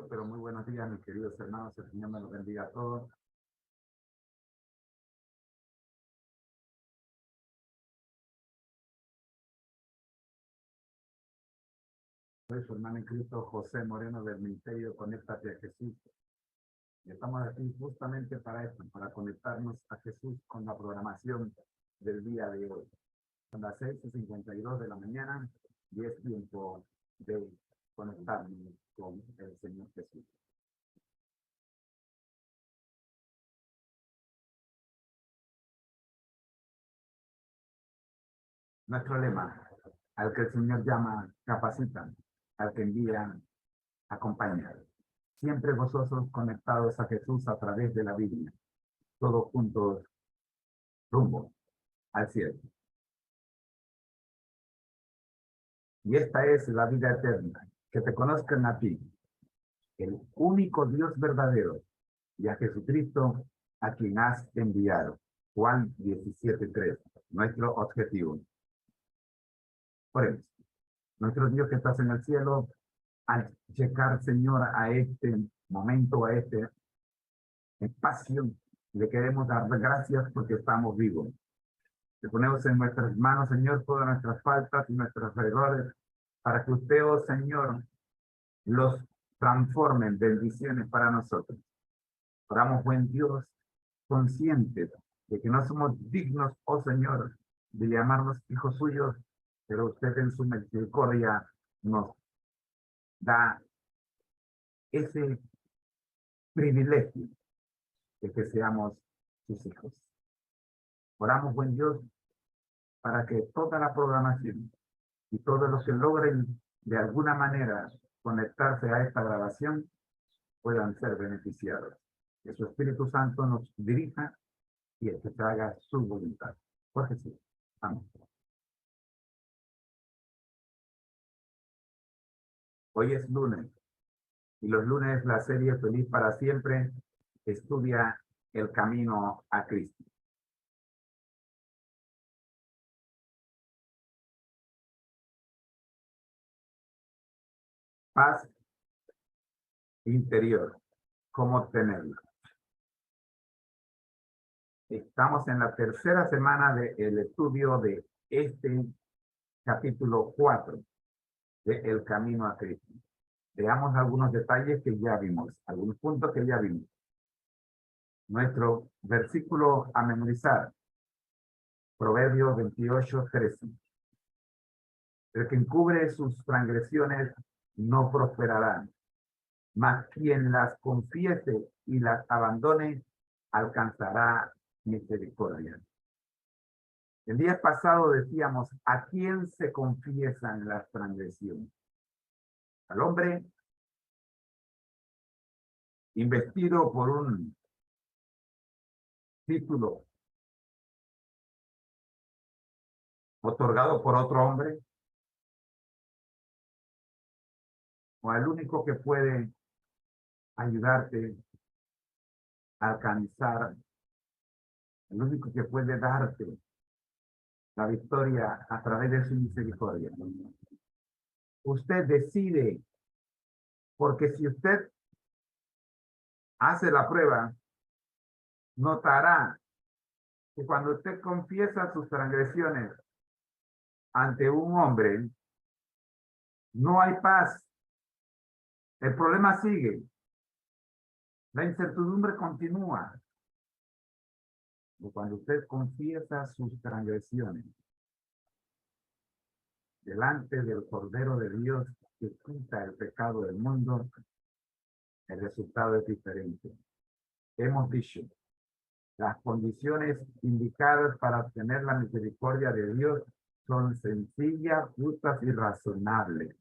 Pero muy buenos días, mis queridos hermanos. El Señor me los bendiga a todos. Soy su hermano en Cristo, José Moreno, del Ministerio Conéctate a Jesús. Y estamos aquí justamente para esto, para conectarnos a Jesús con la programación del día de hoy. Son las 6:52 de la mañana y es tiempo de conectarnos con el Señor Jesús. Nuestro lema: al que el Señor llama, capacita; al que envía, acompaña. Siempre gozosos, conectados a Jesús a través de la Biblia. Todos juntos, rumbo al cielo. Y esta es la vida eterna: que te conozcan a ti, el único Dios verdadero, y a Jesucristo, a quien has enviado. Juan 17:3. Nuestro objetivo. Oremos. Nuestro Dios que estás en el cielo, al llegar, Señor, a este momento, a este espacio, le queremos dar gracias porque estamos vivos. Le ponemos en nuestras manos, Señor, todas nuestras faltas y nuestros errores, para que usted, oh Señor, los transforme en bendiciones para nosotros. Oramos, buen Dios, conscientes de que no somos dignos, oh Señor, de llamarnos hijos suyos, pero usted en su misericordia nos da ese privilegio de que seamos sus hijos. Oramos, buen Dios, para que toda la programación y todos los que logren de alguna manera conectarse a esta grabación puedan ser beneficiados. Que su Espíritu Santo nos dirija y que se haga su voluntad. Por Jesús. Amén. Hoy es lunes y los lunes la serie Feliz para Siempre estudia el camino a Cristo. Paz interior. ¿Cómo tenerla? Estamos en la tercera semana del estudio de este capítulo 4 de El Camino a Cristo. Veamos algunos detalles que ya vimos, algunos puntos que ya vimos. Nuestro versículo a memorizar, Proverbios 28:13. El que encubre sus transgresiones no prosperará, mas quien las confiese y las abandone alcanzará misericordia. El día pasado decíamos, ¿a quién se confiesan las transgresiones? Al hombre investido por un título otorgado por otro hombre, o al único que puede ayudarte a alcanzar, el único que puede darte la victoria a través de su misericordia. Usted decide, porque si usted hace la prueba, notará que cuando usted confiesa sus transgresiones ante un hombre, no hay paz. El problema sigue. La incertidumbre continúa. Y cuando usted confiesa sus transgresiones delante del Cordero de Dios que quita el pecado del mundo, el resultado es diferente. Hemos dicho, las condiciones indicadas para obtener la misericordia de Dios son sencillas, justas y razonables.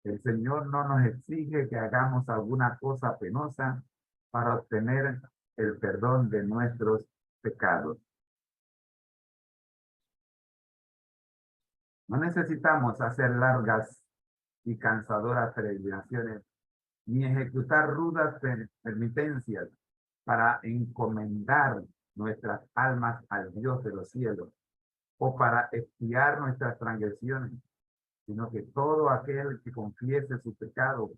El Señor no nos exige que hagamos alguna cosa penosa para obtener el perdón de nuestros pecados. No necesitamos hacer largas y cansadoras peregrinaciones ni ejecutar rudas penitencias para encomendar nuestras almas al Dios de los cielos o para expiar nuestras transgresiones, sino que todo aquel que confiese su pecado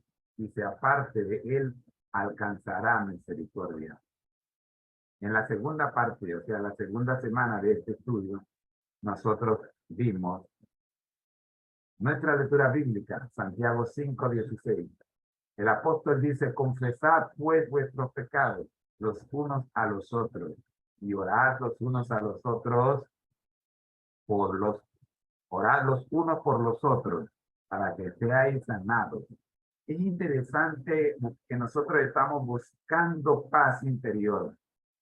y se aparte de él, alcanzará misericordia. En la segunda parte, o sea, la segunda semana de este estudio, nosotros vimos nuestra lectura bíblica, Santiago 5:16. El apóstol dice, confesad pues vuestros pecados los unos a los otros y orad los unos a los otros orad los unos por los otros para que seáis sanados. Es interesante que nosotros estamos buscando paz interior,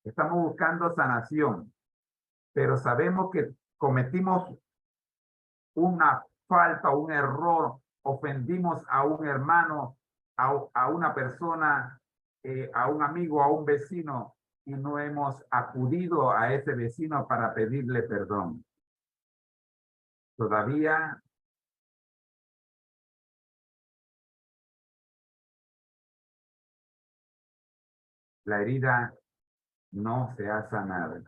estamos buscando sanación, pero sabemos que cometimos una falta, un error, ofendimos a un hermano, a una persona, a un amigo, a un vecino, y no hemos acudido a ese vecino para pedirle perdón. Todavía la herida no se ha sanado.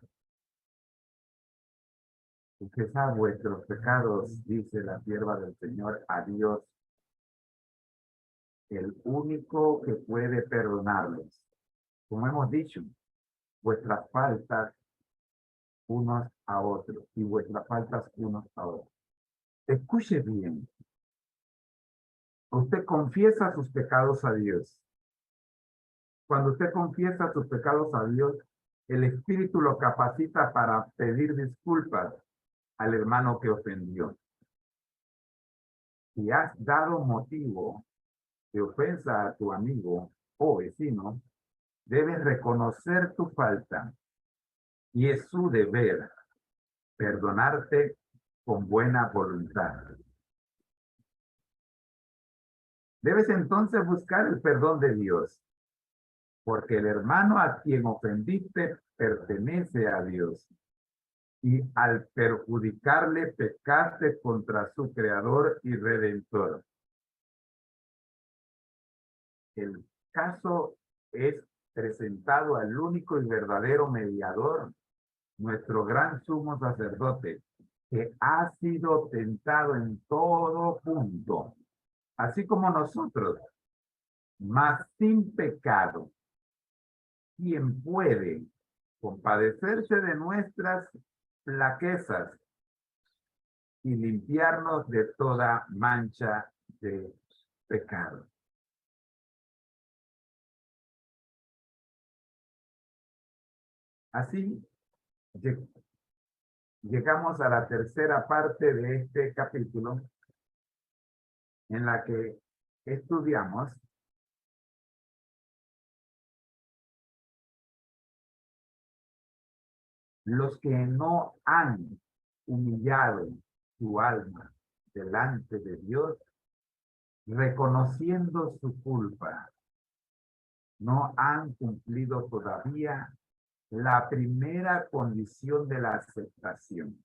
Confesad vuestros pecados, dice la sierva del Señor, a Dios, el único que puede perdonarlos. Como hemos dicho, vuestras faltas unos a otros y vuestras faltas unos a otros. Escuche bien. Usted confiesa sus pecados a Dios. Cuando usted confiesa sus pecados a Dios, el Espíritu lo capacita para pedir disculpas al hermano que ofendió. Si has dado motivo de ofensa a tu amigo o vecino, debes reconocer tu falta y es su deber perdonarte con buena voluntad. Debes entonces buscar el perdón de Dios, porque el hermano a quien ofendiste pertenece a Dios. Y al perjudicarle, pecaste contra su Creador y Redentor. El caso es presentado al único y verdadero mediador, nuestro gran sumo sacerdote, que ha sido tentado en todo punto, así como nosotros, mas sin pecado. ¿Quién puede compadecerse de nuestras flaquezas y limpiarnos de toda mancha de pecado? Así, llegamos a la tercera parte de este capítulo, en la que estudiamos los que no han humillado su alma delante de Dios, reconociendo su culpa, no han cumplido todavía la primera condición de la aceptación.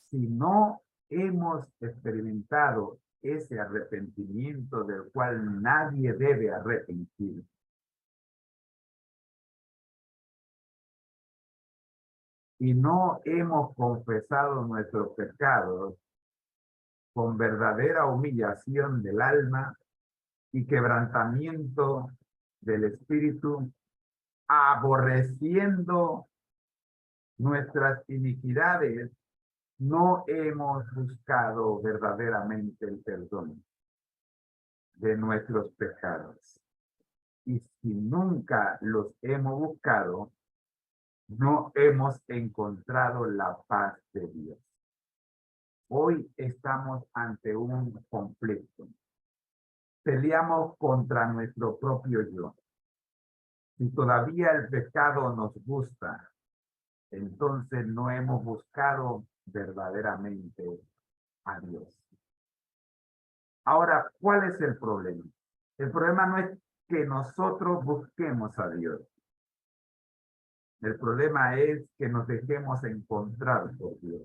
Si no hemos experimentado ese arrepentimiento del cual nadie debe arrepentir, y no hemos confesado nuestros pecados con verdadera humillación del alma y quebrantamiento del espíritu, aborreciendo nuestras iniquidades, no hemos buscado verdaderamente el perdón de nuestros pecados. Y si nunca los hemos buscado, no hemos encontrado la paz de Dios. Hoy estamos ante un conflicto. Peleamos contra nuestro propio yo. Si todavía el pecado nos gusta, entonces no hemos buscado verdaderamente a Dios. Ahora, ¿cuál es el problema? El problema no es que nosotros busquemos a Dios. El problema es que nos dejemos encontrar por Dios.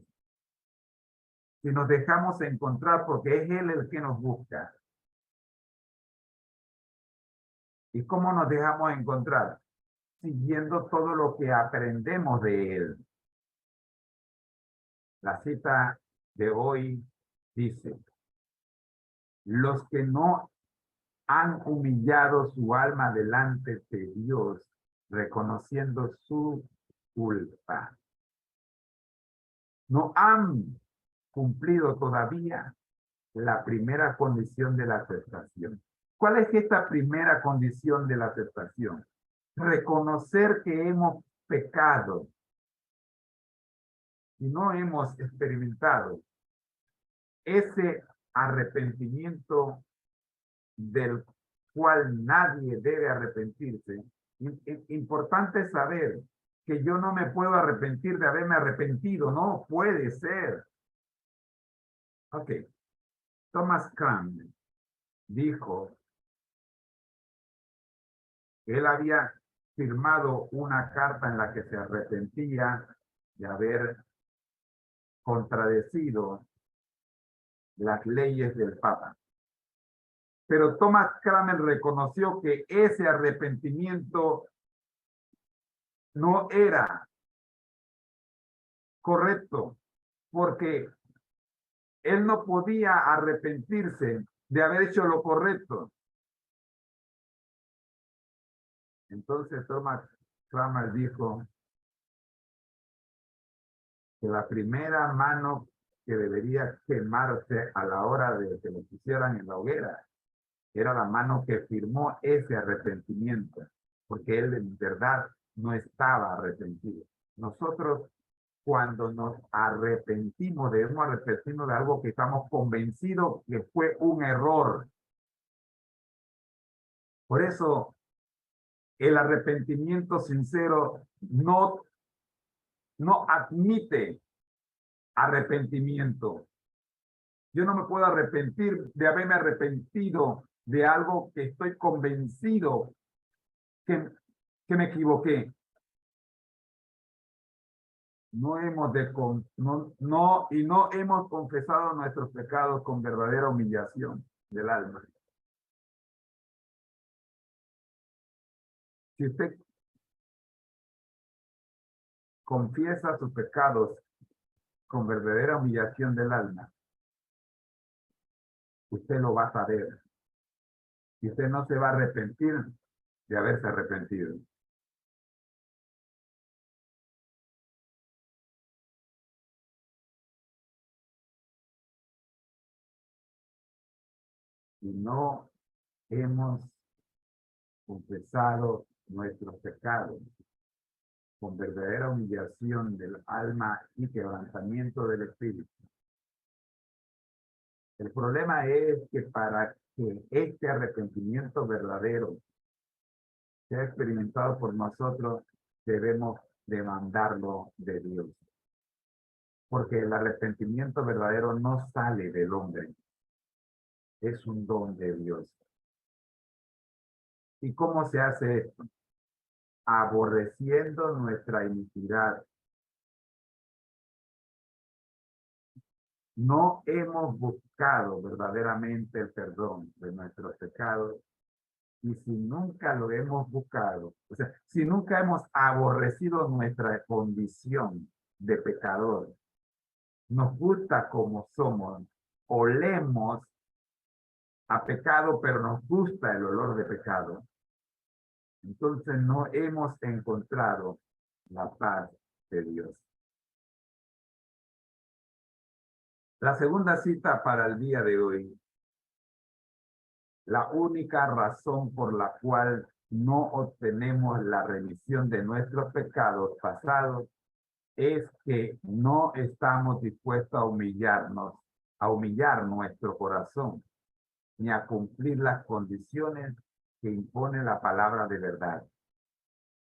Si nos dejamos encontrar porque es Él el que nos busca. ¿Y cómo nos dejamos encontrar? Siguiendo todo lo que aprendemos de Él. La cita de hoy dice, los que no han humillado su alma delante de Dios, reconociendo su culpa. No han cumplido todavía la primera condición de la aceptación. ¿Cuál es esta primera condición de la aceptación? Reconocer que hemos pecado y no hemos experimentado ese arrepentimiento del cual nadie debe arrepentirse. Importante saber que yo no me puedo arrepentir de haberme arrepentido. No puede ser. Ok. Thomas Cranmer dijo que él había firmado una carta en la que se arrepentía de haber contradecido las leyes del Papa. Pero Thomas Cranmer reconoció que ese arrepentimiento no era correcto, porque él no podía arrepentirse de haber hecho lo correcto. Entonces Thomas Cranmer dijo que la primera mano que debería quemarse a la hora de que lo pusieran en la hoguera era la mano que firmó ese arrepentimiento, porque él en verdad no estaba arrepentido. Nosotros, cuando nos arrepentimos, debemos arrepentirnos de algo que estamos convencidos que fue un error. Por eso, el arrepentimiento sincero no admite arrepentimiento. Yo no me puedo arrepentir de haberme arrepentido de algo que estoy convencido que me equivoqué. No hemos confesado nuestros pecados con verdadera humillación del alma. Si usted confiesa sus pecados con verdadera humillación del alma, usted lo va a saber. Y usted no se va a arrepentir de haberse arrepentido. Y no hemos confesado nuestros pecados con verdadera humillación del alma y quebrantamiento del espíritu. El problema es que para que este arrepentimiento verdadero sea experimentado por nosotros, debemos demandarlo de Dios. Porque el arrepentimiento verdadero no sale del hombre, es un don de Dios. ¿Y cómo se hace esto? Aborreciendo nuestra iniquidad. No hemos buscado verdaderamente el perdón de nuestros pecados, y si nunca lo hemos buscado, o sea, si nunca hemos aborrecido nuestra condición de pecador, nos gusta como somos, olemos a pecado, pero nos gusta el olor de pecado, entonces no hemos encontrado la paz de Dios. La segunda cita para el día de hoy. La única razón por la cual no obtenemos la remisión de nuestros pecados pasados es que no estamos dispuestos a humillarnos, a humillar nuestro corazón, ni a cumplir las condiciones que impone la palabra de verdad.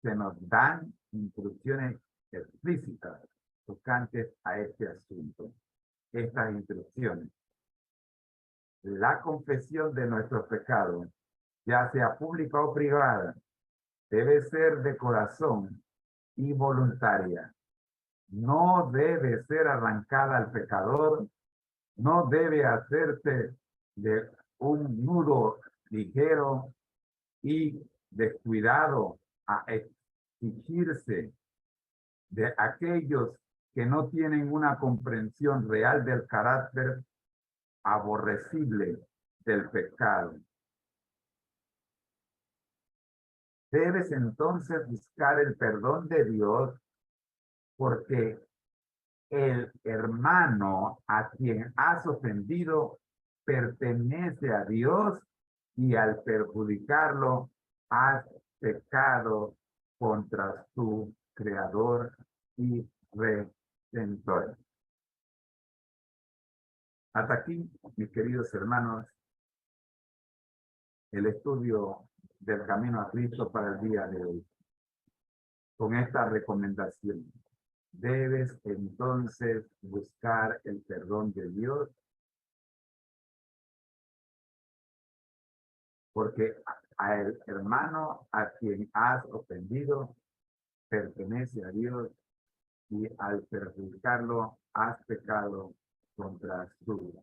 Se nos dan instrucciones explícitas tocantes a este asunto. Estas instrucciones: la confesión de nuestros pecados, ya sea pública o privada, debe ser de corazón y voluntaria. No debe ser arrancada al pecador, no debe hacerse de un nudo ligero y descuidado a exigirse de aquellos que no tienen una comprensión real del carácter aborrecible del pecado. Debes entonces buscar el perdón de Dios porque el hermano a quien has ofendido pertenece a Dios y al perjudicarlo has pecado contra su creador y redentor. Hasta aquí, mis queridos hermanos, el estudio del camino a Cristo para el día de hoy. Con esta recomendación, debes entonces buscar el perdón de Dios porque al hermano a quien has ofendido pertenece a Dios y al perjudicarlo has pecado contra su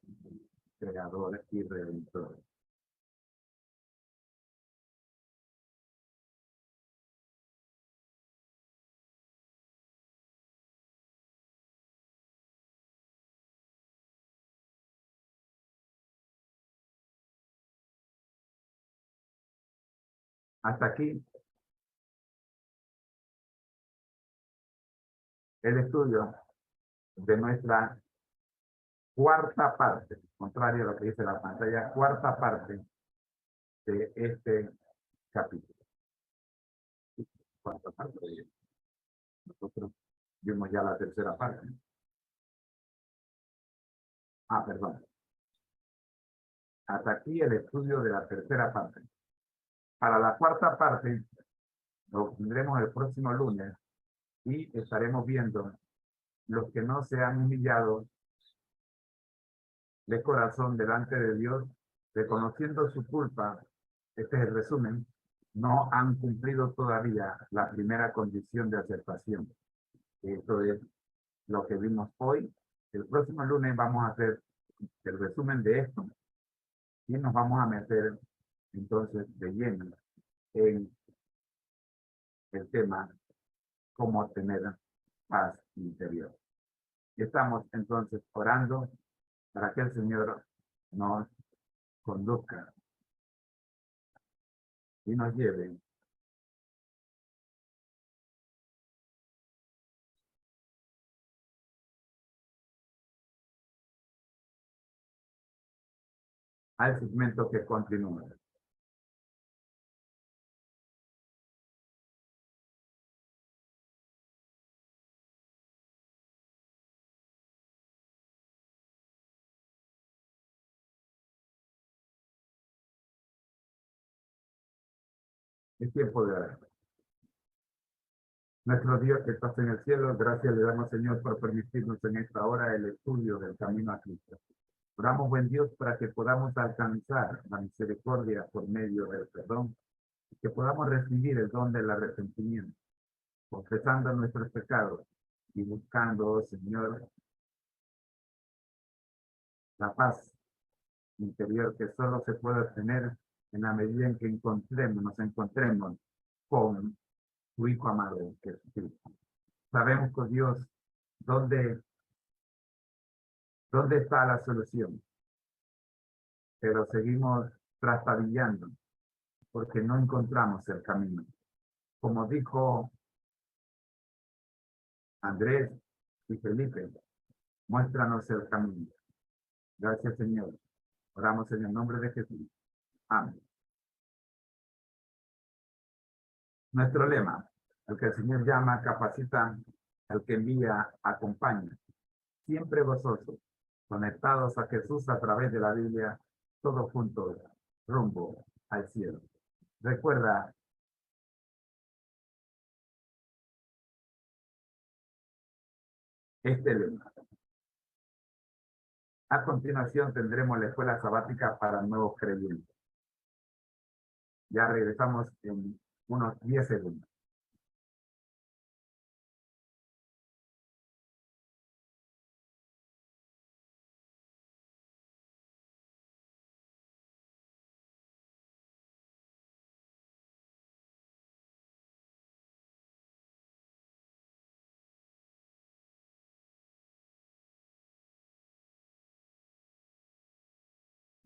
creador y redentor. Hasta aquí el estudio de nuestra cuarta parte, contrario a lo que dice la pantalla, cuarta parte de este capítulo. Cuarta parte. Nosotros vimos ya la tercera parte. Perdón. Hasta aquí el estudio de la tercera parte. Para la cuarta parte, lo tendremos el próximo lunes y estaremos viendo los que no se han humillado de corazón delante de Dios, reconociendo su culpa. Este es el resumen. No han cumplido todavía la primera condición de aceptación. Esto es lo que vimos hoy. El próximo lunes vamos a hacer el resumen de esto y nos vamos a meter entonces de lleno en el tema cómo tener paz interior. Estamos entonces orando para que el Señor nos conduzca y nos lleve al segmento que continúa. Es tiempo de orar. Nuestro Dios que estás en el cielo, gracias le damos, Señor, por permitirnos en esta hora el estudio del camino a Cristo. Oramos, buen Dios, para que podamos alcanzar la misericordia por medio del perdón, y que podamos recibir el don del arrepentimiento, confesando nuestros pecados y buscando, Señor, la paz interior que solo se puede obtener en la medida en que nos encontremos con tu Hijo amado, Jesucristo. Sabemos, con Dios, dónde está la solución, pero seguimos trastabillando porque no encontramos el camino. Como dijo Andrés y Felipe, muéstranos el camino. Gracias, Señor. Oramos en el nombre de Jesús. Amén. Nuestro lema: el que el Señor llama, capacita; el que envía, acompaña. Siempre gozosos, conectados a Jesús a través de la Biblia, todos juntos, rumbo al cielo. Recuerda este lema. A continuación tendremos la escuela sabática para nuevos creyentes. Ya regresamos en unos 10 segundos.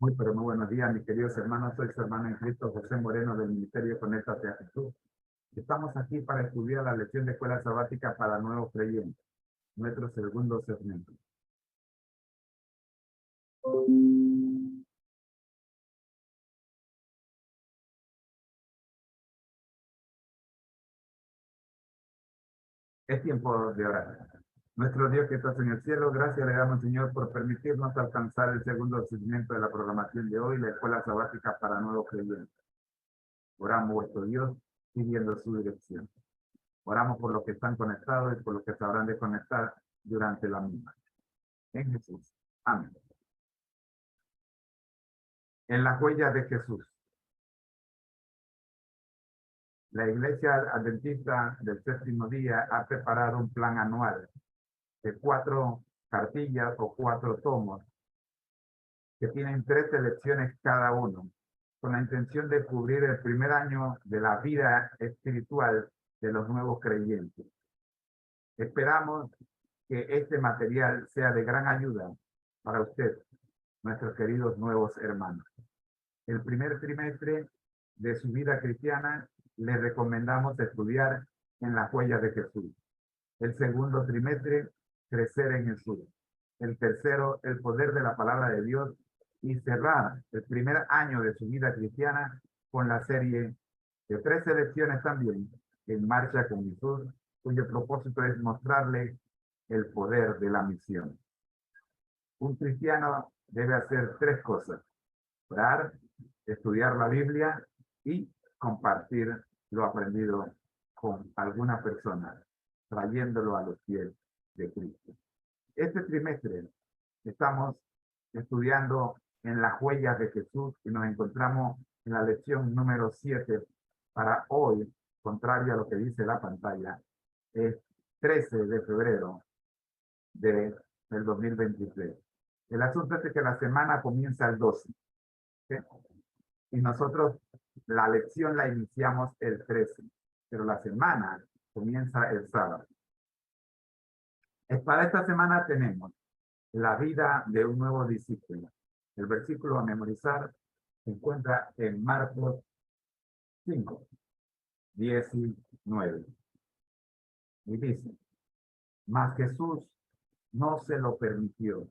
Muy, pero muy buenos días, mis queridos hermanos. Soy su hermano en Cristo, José Moreno, del Ministerio Conéctate a Jesús. Estamos aquí para estudiar la lección de escuela sabática para nuevos creyentes, nuestro segundo segmento. Es tiempo de orar. Nuestro Dios que estás en el cielo, gracias le damos, Señor, por permitirnos alcanzar el segundo segmento de la programación de hoy, la escuela sabática para nuevos creyentes. Oramos, vuestro Dios, pidiendo su dirección. Oramos por los que están conectados y por los que se habrán de conectar durante la misma. En Jesús. Amén. En las huellas de Jesús. La Iglesia Adventista del Séptimo Día ha preparado un plan anual de 4 cartillas o 4 tomos que tienen 13 lecciones cada uno, con la intención de cubrir el primer año de la vida espiritual de los nuevos creyentes. Esperamos que este material sea de gran ayuda para usted, nuestros queridos nuevos hermanos. El primer trimestre de su vida cristiana le recomendamos estudiar en las huellas de Jesús. El segundo trimestre, crecer en Jesús. El tercero, el poder de la palabra de Dios. Y cerrar el primer año de su vida cristiana con la serie de 13 lecciones también, En Marcha con Jesús, cuyo propósito es mostrarle el poder de la misión. Un cristiano debe hacer 3 cosas: orar, estudiar la Biblia y compartir lo aprendido con alguna persona, trayéndolo a los pies de Cristo. Este trimestre estamos estudiando en las huellas de Jesús y nos encontramos en la lección número 7 para hoy, contrario a lo que dice la pantalla, es 13 de febrero del 2023. El asunto es que la semana comienza el 12. ¿Sí? Y nosotros la lección la iniciamos el 13, pero la semana comienza el sábado. Para esta semana tenemos la vida de un nuevo discípulo. El versículo a memorizar se encuentra en Marcos 5, 19. Y dice: mas Jesús no se lo permitió,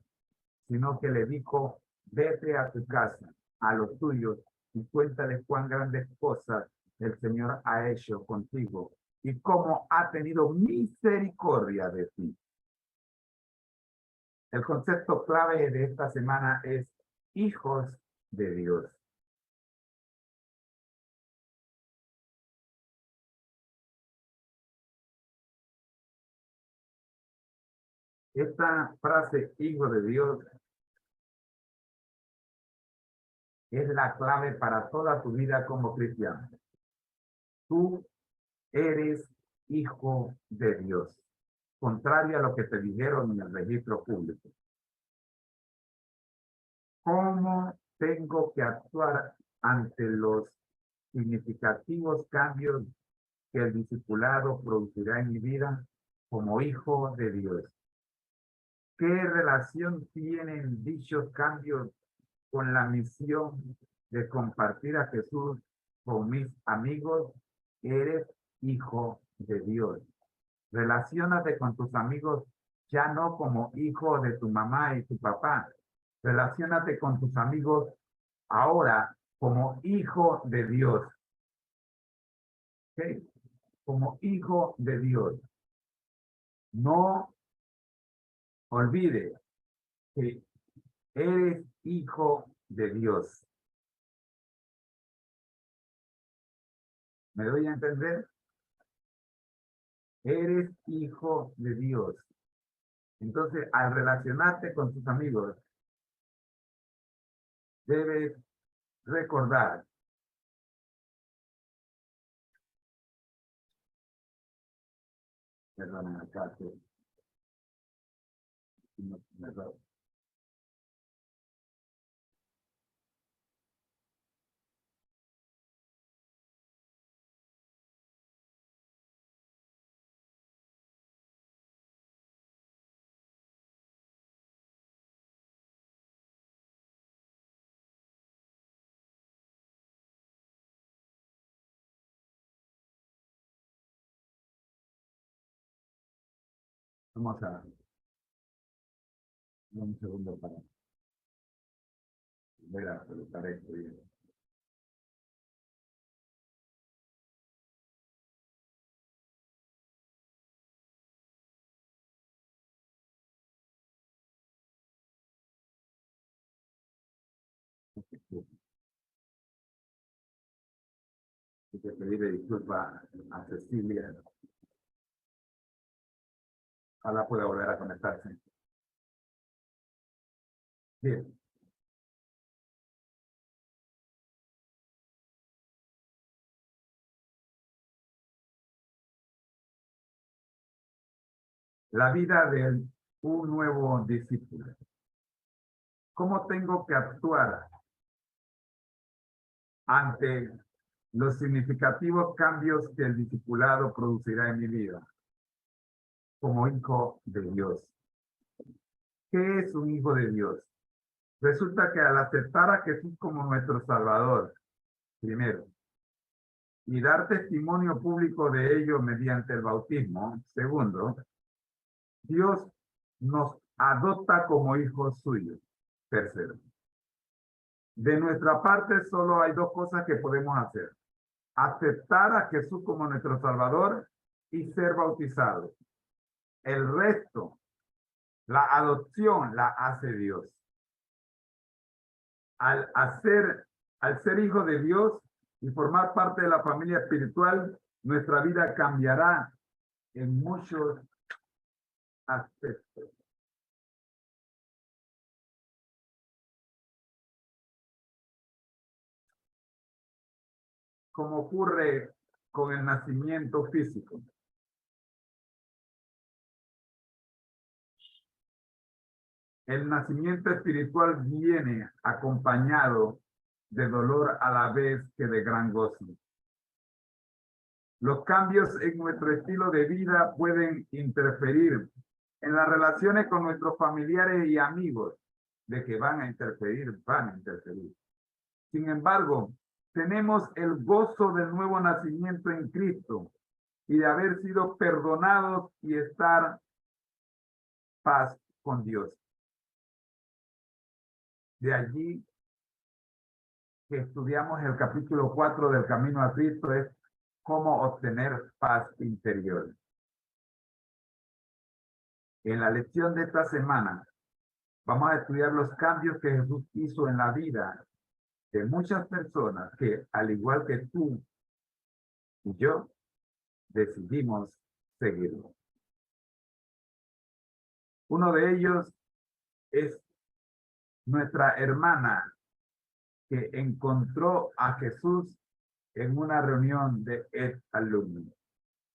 sino que le dijo: vete a tu casa, a los tuyos, y cuéntales cuán grandes cosas el Señor ha hecho contigo y cómo ha tenido misericordia de ti. El concepto clave de esta semana es hijos de Dios. Esta frase, hijo de Dios, es la clave para toda tu vida como cristiano. Tú eres hijo de Dios, contrario a lo que te dijeron en el registro público. ¿Cómo tengo que actuar ante los significativos cambios que el discipulado producirá en mi vida como hijo de Dios? ¿Qué relación tienen dichos cambios con la misión de compartir a Jesús con mis amigos? Eres hijo de Dios. Relaciónate con tus amigos ya no como hijo de tu mamá y tu papá. Relaciónate con tus amigos ahora como hijo de Dios. ¿Okay? Como hijo de Dios. No olvides que eres hijo de Dios. ¿Me doy a entender? Eres hijo de Dios. Entonces, al relacionarte con tus amigos, debes recordar perdón, acá, Vamos a dar un segundo para ver a colocar esto bien. Hay que pedirle disculpas a Cecilia. Ojalá pueda volver a conectarse. Bien. La vida de un nuevo discípulo. ¿Cómo tengo que actuar ante los significativos cambios que el discipulado producirá en mi vida como hijo de Dios? ¿Qué es un hijo de Dios? Resulta que al aceptar a Jesús como nuestro Salvador, primero, y dar testimonio público de ello mediante el bautismo, segundo, Dios nos adopta como hijos suyos. Tercero, de nuestra parte solo hay dos cosas que podemos hacer: aceptar a Jesús como nuestro Salvador y ser bautizados. El resto, la adopción, la hace Dios. Al ser hijo de Dios y formar parte de la familia espiritual, nuestra vida cambiará en muchos aspectos. Como ocurre con el nacimiento físico. El nacimiento espiritual viene acompañado de dolor a la vez que de gran gozo. Los cambios en nuestro estilo de vida pueden interferir en las relaciones con nuestros familiares y amigos. De que van a interferir, van a interferir. Sin embargo, tenemos el gozo del nuevo nacimiento en Cristo y de haber sido perdonados y estar paz con Dios. De allí que estudiamos el capítulo 4 del Camino a Cristo, es cómo obtener paz interior. En la lección de esta semana vamos a estudiar los cambios que Jesús hizo en la vida de muchas personas que, al igual que tú y yo, decidimos seguirlo. Uno de ellos es nuestra hermana que encontró a Jesús en una reunión de alumnos.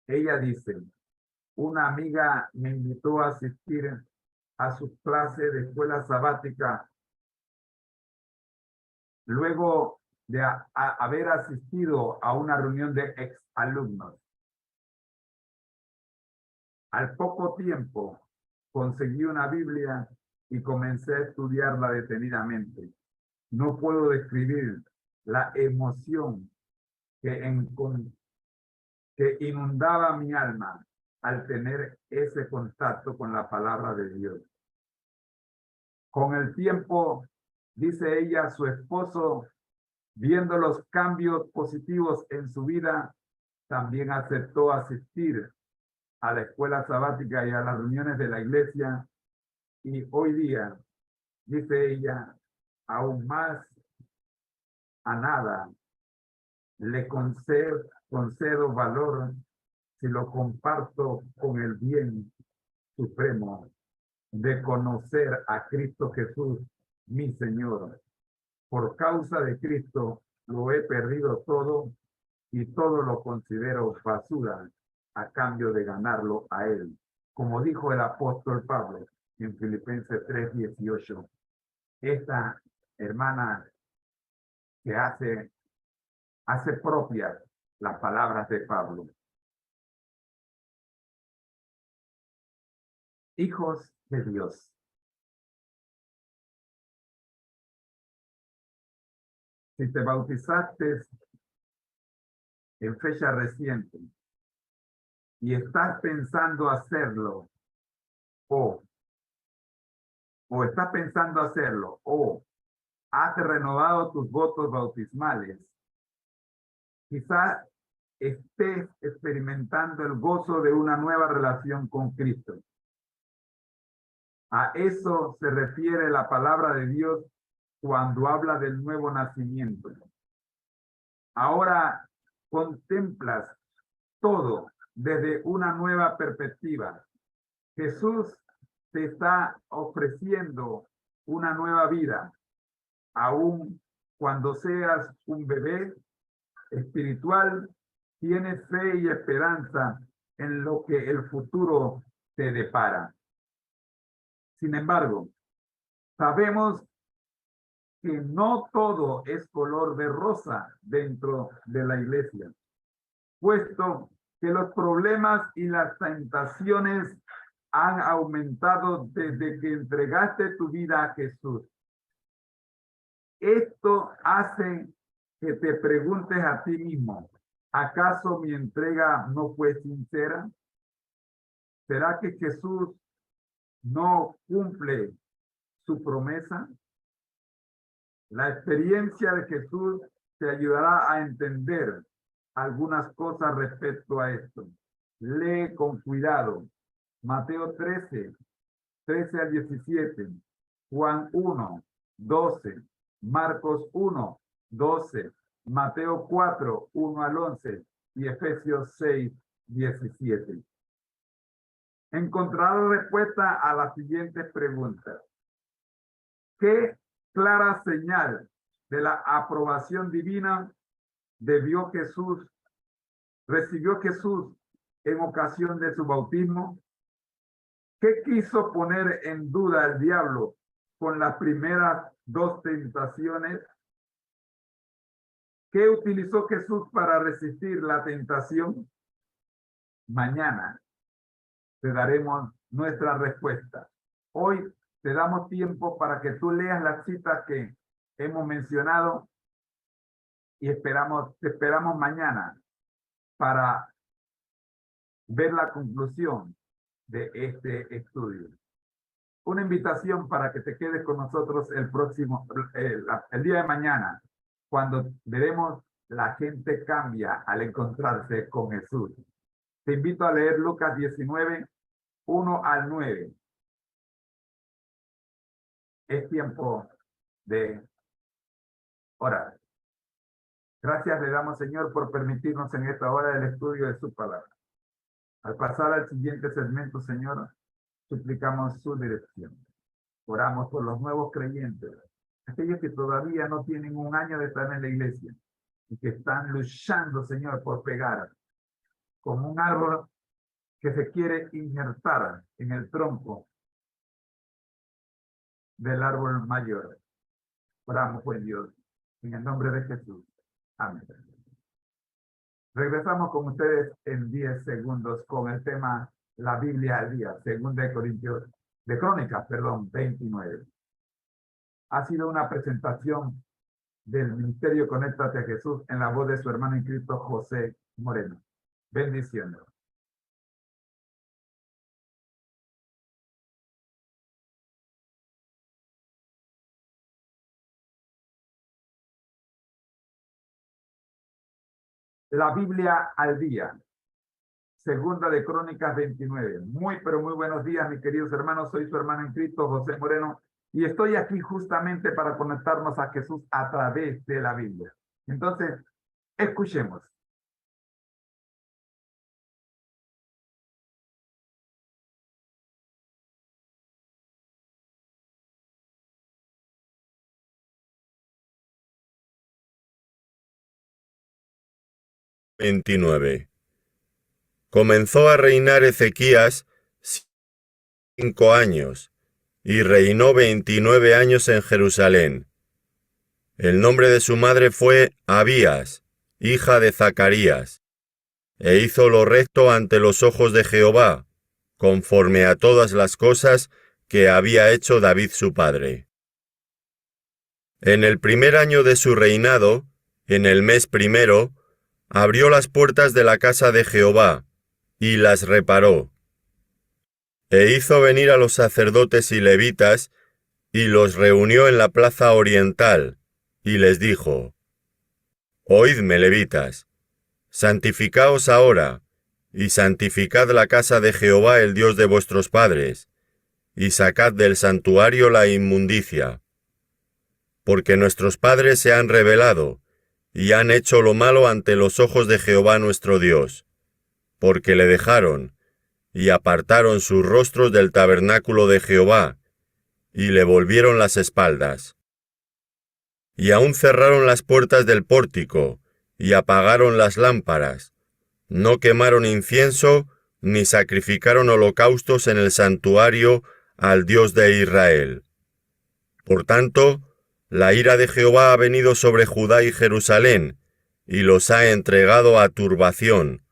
Ella dice: una amiga me invitó a asistir a su clase de escuela sabática luego de haber asistido a una reunión de exalumnos. Al poco tiempo conseguí una Biblia y comencé a estudiarla detenidamente. No puedo describir la emoción que inundaba mi alma al tener ese contacto con la palabra de Dios. Con el tiempo, dice ella, su esposo, viendo los cambios positivos en su vida, también aceptó asistir a la escuela sabática y a las reuniones de la iglesia. Y hoy día, dice ella, aún más a nada le concedo valor si lo comparto con el bien supremo de conocer a Cristo Jesús, mi Señor. Por causa de Cristo lo he perdido todo y todo lo considero basura a cambio de ganarlo a Él. Como dijo el apóstol Pablo en Filipenses 3:18, esta hermana que hace propias las palabras de Pablo. Hijos de Dios. Si te bautizaste en fecha reciente y estás pensando hacerlo o estás pensando hacerlo, o has renovado tus votos bautismales, quizás estés experimentando el gozo de una nueva relación con Cristo. A eso se refiere la palabra de Dios cuando habla del nuevo nacimiento. Ahora contemplas todo desde una nueva perspectiva. Jesús te está ofreciendo una nueva vida, aún cuando seas un bebé espiritual, tienes fe y esperanza en lo que el futuro te depara. Sin embargo, sabemos que no todo es color de rosa dentro de la iglesia, puesto que los problemas y las tentaciones han aumentado desde que entregaste tu vida a Jesús. Esto hace que te preguntes a ti mismo, ¿acaso mi entrega no fue sincera? ¿Será que Jesús no cumple su promesa? La experiencia de Jesús te ayudará a entender algunas cosas respecto a esto. Lee con cuidado. Mateo 13 al 17, Juan 1, 12, Marcos 1, 12, Mateo 4, 1 al 11 y Efesios 6, 17. Encontrarás respuesta a las siguientes preguntas. ¿Qué clara señal de la aprobación divina recibió Jesús en ocasión de su bautismo? ¿Qué quiso poner en duda el diablo con las primeras dos tentaciones? ¿Qué utilizó Jesús para resistir la tentación? Mañana te daremos nuestra respuesta. Hoy te damos tiempo para que tú leas las citas que hemos mencionado y te esperamos mañana para ver la conclusión de este estudio. Una invitación para que te quedes con nosotros el día de mañana, cuando veremos la gente cambia al encontrarse con Jesús. Te invito a leer Lucas 19, 1 al 9. Es tiempo de orar. Gracias le damos, Señor, por permitirnos en esta hora el estudio de su palabra. Al pasar al siguiente segmento, Señor, suplicamos su dirección. Oramos por los nuevos creyentes, aquellos que todavía no tienen un año de estar en la iglesia y que están luchando, Señor, por pegar como un árbol que se quiere injertar en el tronco del árbol mayor. Oramos, buen Dios, en el nombre de Jesús. Amén. Regresamos con ustedes en 10 segundos con el tema La Biblia al día, Crónicas, 29. Ha sido una presentación del Ministerio Conéctate a Jesús en la voz de su hermano en Cristo, José Moreno. Bendiciones. La Biblia al día. Segunda de Crónicas 29. Muy, pero muy buenos días, mis queridos hermanos. Soy su hermano en Cristo, José Moreno, y estoy aquí justamente para conectarnos a Jesús a través de la Biblia. Entonces, escuchemos. Comenzó a reinar Ezequías 5 años, y reinó 29 años en Jerusalén. El nombre de su madre fue Abías, hija de Zacarías, e hizo lo recto ante los ojos de Jehová, conforme a todas las cosas que había hecho David su padre. En el primer año de su reinado, en el mes primero, abrió las puertas de la casa de Jehová, y las reparó. E hizo venir a los sacerdotes y levitas, y los reunió en la plaza oriental, y les dijo: Oídme, levitas, santificaos ahora, y santificad la casa de Jehová el Dios de vuestros padres, y sacad del santuario la inmundicia. Porque nuestros padres se han rebelado, y han hecho lo malo ante los ojos de Jehová nuestro Dios, porque le dejaron, y apartaron sus rostros del tabernáculo de Jehová, y le volvieron las espaldas. Y aún cerraron las puertas del pórtico, y apagaron las lámparas. No quemaron incienso, ni sacrificaron holocaustos en el santuario al Dios de Israel. Por tanto, la ira de Jehová ha venido sobre Judá y Jerusalén, y los ha entregado a turbación,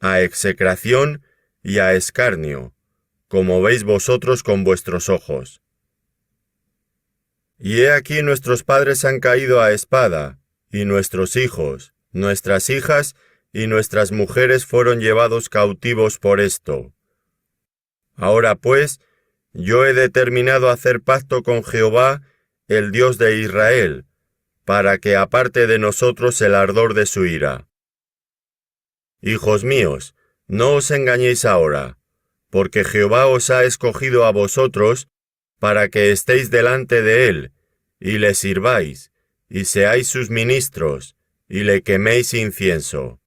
a execración y a escarnio, como veis vosotros con vuestros ojos. Y he aquí nuestros padres han caído a espada, y nuestros hijos, nuestras hijas y nuestras mujeres fueron llevados cautivos por esto. Ahora pues, yo he determinado hacer pacto con Jehová, el Dios de Israel, para que aparte de nosotros el ardor de su ira. Hijos míos, no os engañéis ahora, porque Jehová os ha escogido a vosotros para que estéis delante de él, y le sirváis, y seáis sus ministros, y le queméis incienso.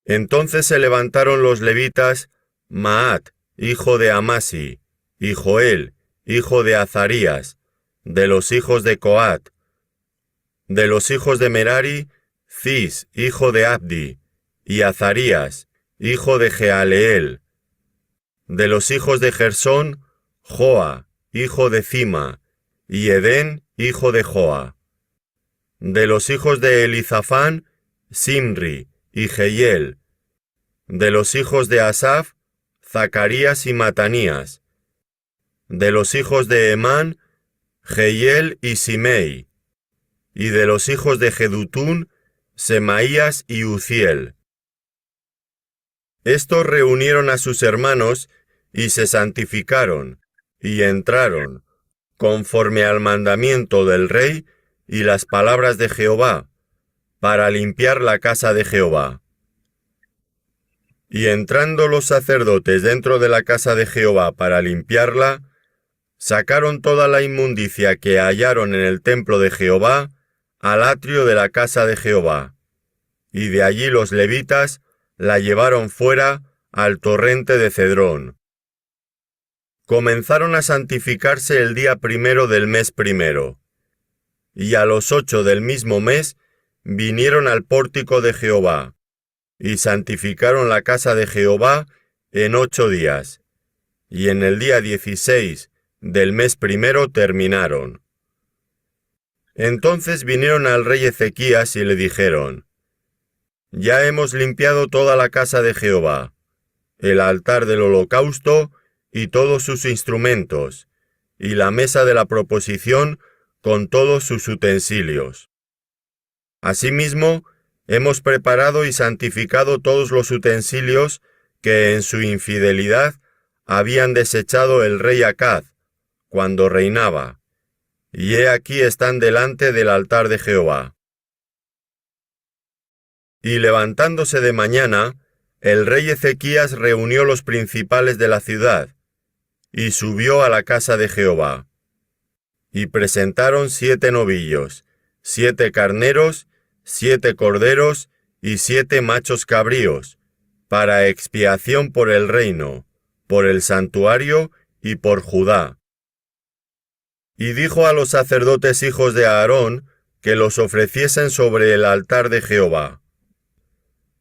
Entonces se levantaron los levitas, Maat, hijo de Amasi, y Joel, hijo de Azarías, de los hijos de Coat, de los hijos de Merari, Cis, hijo de Abdi, y Azarías, hijo de Jealeel, de los hijos de Gersón, Joa, hijo de Cima, y Edén, hijo de Joa, de los hijos de Elizafán, Simri, y Jehiel, de los hijos de Asaf, Zacarías y Matanías, de los hijos de Emán, Jehiel y Simei, y de los hijos de Jedutún, Semaías y Uziel. Estos reunieron a sus hermanos, y se santificaron, y entraron, conforme al mandamiento del rey y las palabras de Jehová, para limpiar la casa de Jehová. Y entrando los sacerdotes dentro de la casa de Jehová para limpiarla, sacaron toda la inmundicia que hallaron en el templo de Jehová al atrio de la casa de Jehová, y de allí los levitas la llevaron fuera al torrente de Cedrón. Comenzaron a santificarse el día primero del mes primero, y a los 8 del mismo mes vinieron al pórtico de Jehová, y santificaron la casa de Jehová en 8 días, y en el día 16 del mes primero terminaron. Entonces vinieron al rey Ezequías y le dijeron: Ya hemos limpiado toda la casa de Jehová, el altar del holocausto y todos sus instrumentos, y la mesa de la proposición con todos sus utensilios. Asimismo, hemos preparado y santificado todos los utensilios que en su infidelidad habían desechado el rey Acaz, cuando reinaba, y he aquí están delante del altar de Jehová. Y levantándose de mañana, el rey Ezequías reunió los principales de la ciudad, y subió a la casa de Jehová. Y presentaron 7 novillos, 7 carneros, 7 corderos y 7 machos cabríos, para expiación por el reino, por el santuario y por Judá. Y dijo a los sacerdotes hijos de Aarón que los ofreciesen sobre el altar de Jehová.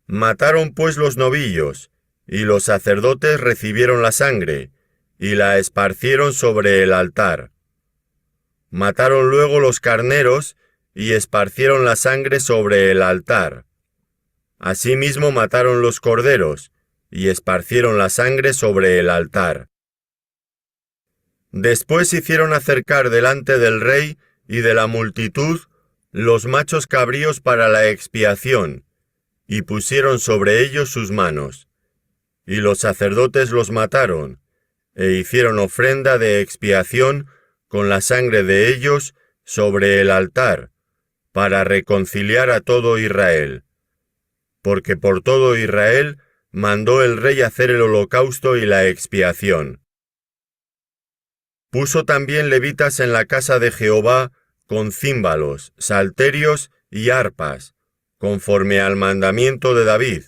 Mataron pues los novillos, y los sacerdotes recibieron la sangre, y la esparcieron sobre el altar. Mataron luego los carneros, y esparcieron la sangre sobre el altar. Asimismo mataron los corderos, y esparcieron la sangre sobre el altar. Después hicieron acercar delante del rey y de la multitud los machos cabríos para la expiación, y pusieron sobre ellos sus manos, y los sacerdotes los mataron, e hicieron ofrenda de expiación con la sangre de ellos sobre el altar, para reconciliar a todo Israel. Porque por todo Israel mandó el rey hacer el holocausto y la expiación. Puso también levitas en la casa de Jehová con címbalos, salterios y arpas, conforme al mandamiento de David,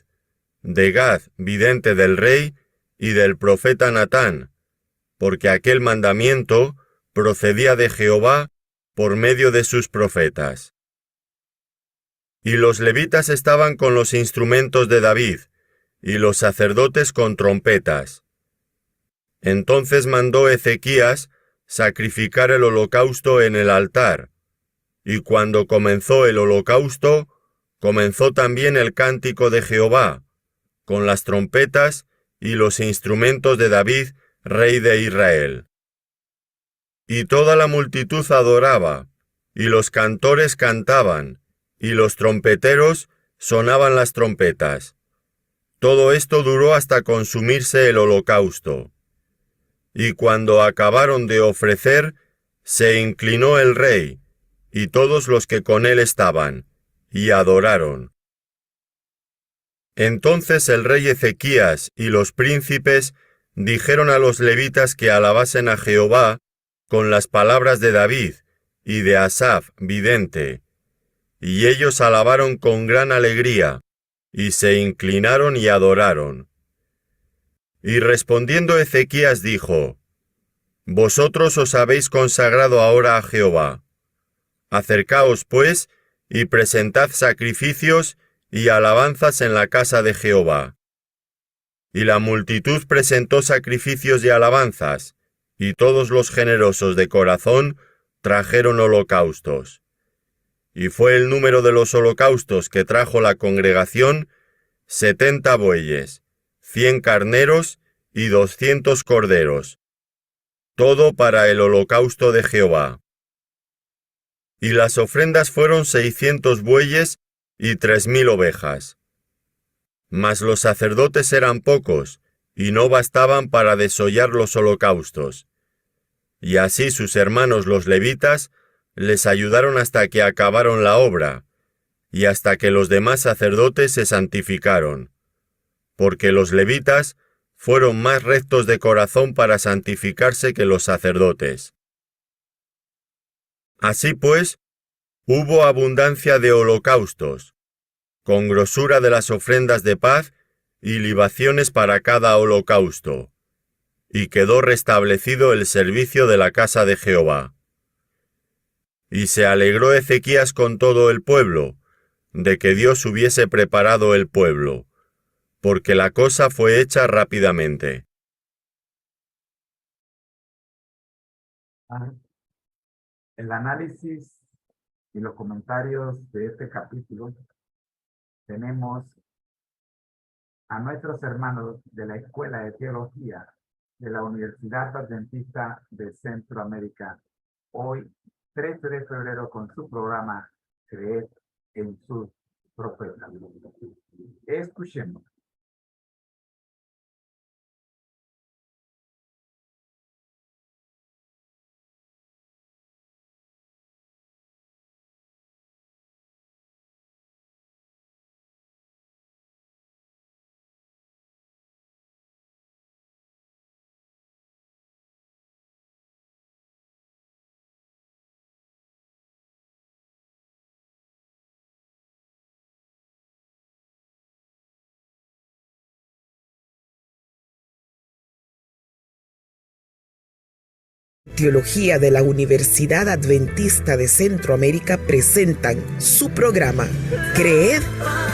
de Gad, vidente del rey, y del profeta Natán, porque aquel mandamiento procedía de Jehová por medio de sus profetas. Y los levitas estaban con los instrumentos de David, y los sacerdotes con trompetas. Entonces mandó Ezequías sacrificar el holocausto en el altar, y cuando comenzó el holocausto, comenzó también el cántico de Jehová, con las trompetas y los instrumentos de David, rey de Israel. Y toda la multitud adoraba, y los cantores cantaban, y los trompeteros sonaban las trompetas. Todo esto duró hasta consumirse el holocausto. Y cuando acabaron de ofrecer, se inclinó el rey, y todos los que con él estaban, y adoraron. Entonces el rey Ezequías y los príncipes dijeron a los levitas que alabasen a Jehová con las palabras de David y de Asaf, vidente. Y ellos alabaron con gran alegría, y se inclinaron y adoraron. Y respondiendo Ezequías dijo: Vosotros os habéis consagrado ahora a Jehová. Acercaos, pues, y presentad sacrificios y alabanzas en la casa de Jehová. Y la multitud presentó sacrificios y alabanzas, y todos los generosos de corazón trajeron holocaustos. Y fue el número de los holocaustos que trajo la congregación 70 bueyes, 100 carneros y 200 corderos, todo para el holocausto de Jehová. Y las ofrendas fueron 600 bueyes y 3000 ovejas. Mas los sacerdotes eran pocos, y no bastaban para desollar los holocaustos. Y así sus hermanos los levitas les ayudaron hasta que acabaron la obra, y hasta que los demás sacerdotes se santificaron, porque los levitas fueron más rectos de corazón para santificarse que los sacerdotes. Así pues, hubo abundancia de holocaustos, con grosura de las ofrendas de paz y libaciones para cada holocausto, y quedó restablecido el servicio de la casa de Jehová. Y se alegró Ezequías con todo el pueblo, de que Dios hubiese preparado el pueblo, porque la cosa fue hecha rápidamente. El análisis y los comentarios de este capítulo tenemos a nuestros hermanos de la Escuela de Teología de la Universidad Adventista de Centroamérica, hoy 13 de febrero, con su programa Creed en sus profetas. Escuchemos. Teología de la Universidad Adventista de Centroamérica presentan su programa Creed